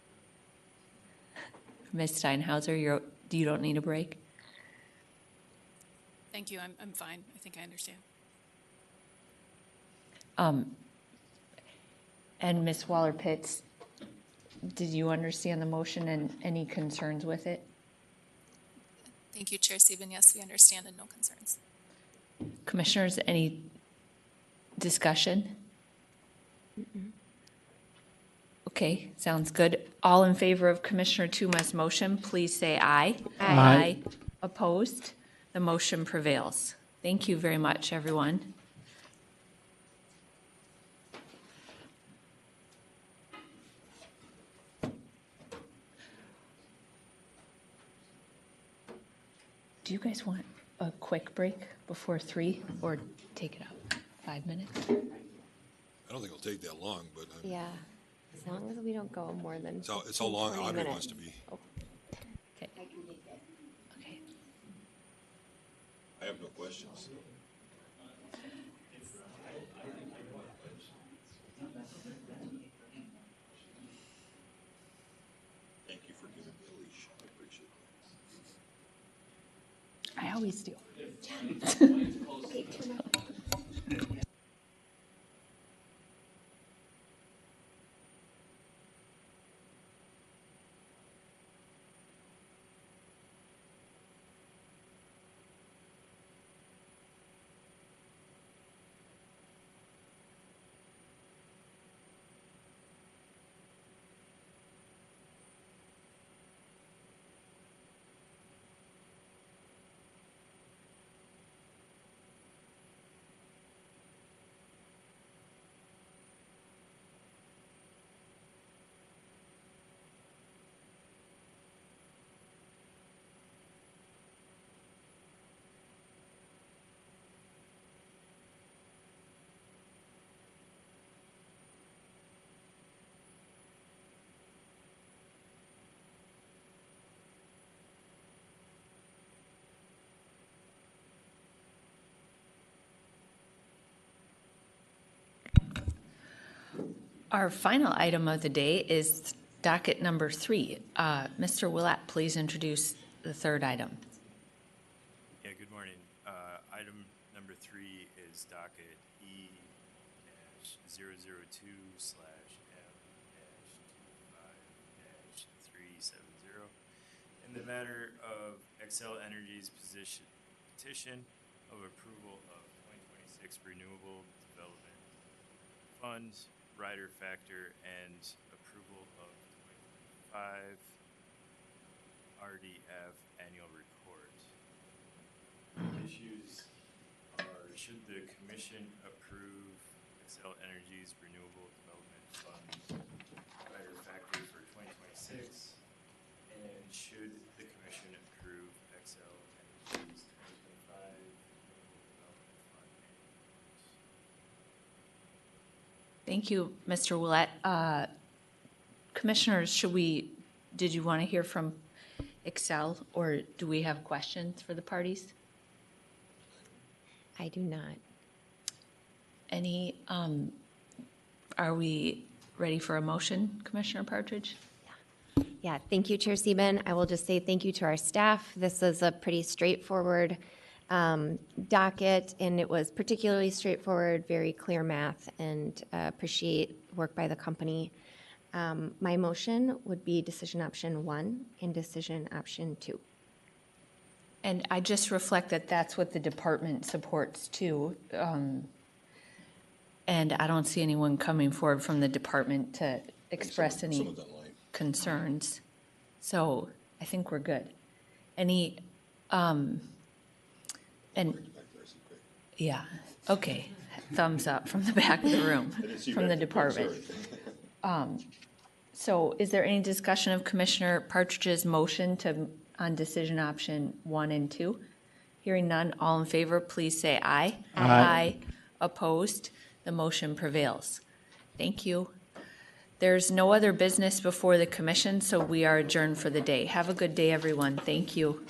[SPEAKER 1] Ms. Steinhauser, you don't need a break?
[SPEAKER 18] Thank you. I'm fine. I think I understand.
[SPEAKER 1] And Ms. Waller-Pitts, did you understand the motion and any concerns with it?
[SPEAKER 13] Thank you, Chair Sieben. Yes, we understand and no concerns.
[SPEAKER 1] Commissioners, any discussion? Okay, sounds good. All in favor of Commissioner Tuma's motion, please say aye.
[SPEAKER 2] Aye.
[SPEAKER 1] Opposed? The motion prevails. Thank you very much, everyone. Do you guys want a quick break before 3 or take it up? 5 minutes?
[SPEAKER 9] I don't think it'll take that long, but
[SPEAKER 11] Yeah, as long as we don't go more than.
[SPEAKER 9] it's how long
[SPEAKER 11] 20
[SPEAKER 9] Otter
[SPEAKER 11] minutes.
[SPEAKER 9] wants to be.
[SPEAKER 1] Okay. Okay.
[SPEAKER 9] I have no questions. Thank you for giving me a leash. I appreciate it.
[SPEAKER 1] I always do. Our final item of the day is docket number 3. Mr. Willett, please introduce the third item.
[SPEAKER 19] Yeah, good morning. Item number 3 is docket E-002/M-25-370 in the matter of Xcel Energy's petition of approval of 2026 Renewable Development Fund rider factor and approval of 2025 RDF annual report. Issues are, should the commission approve Xcel Energy's Renewable Development Fund rider factor for 2026? And should the commission approve Xcel Energy's 2025 Renewable Development Fund annual report?
[SPEAKER 1] Thank you, Mr. Willett. Commissioners, did you want to hear from Xcel, or do we have questions for the parties?
[SPEAKER 11] I do not.
[SPEAKER 1] Any, are we ready for a motion, Commissioner Partridge?
[SPEAKER 11] Yeah, thank you, Chair Sieben. I will just say thank you to our staff. This is a pretty straightforward docket, and it was particularly straightforward, very clear math, and appreciate work by the company. My motion would be decision option 1 and decision option 2.
[SPEAKER 1] And I just reflect that that's what the department supports too. And I don't see anyone coming forward from the department to express any concerns. So I think we're good. Any, and, yeah, okay. Thumbs up from the back of the room, from the department. So is there any discussion of Commissioner Partridge's motion on decision option 1 and 2? Hearing none, all in favor, please say aye.
[SPEAKER 2] Aye.
[SPEAKER 1] Opposed? The motion prevails. Thank you. There's no other business before the commission, so we are adjourned for the day. Have a good day, everyone. Thank you.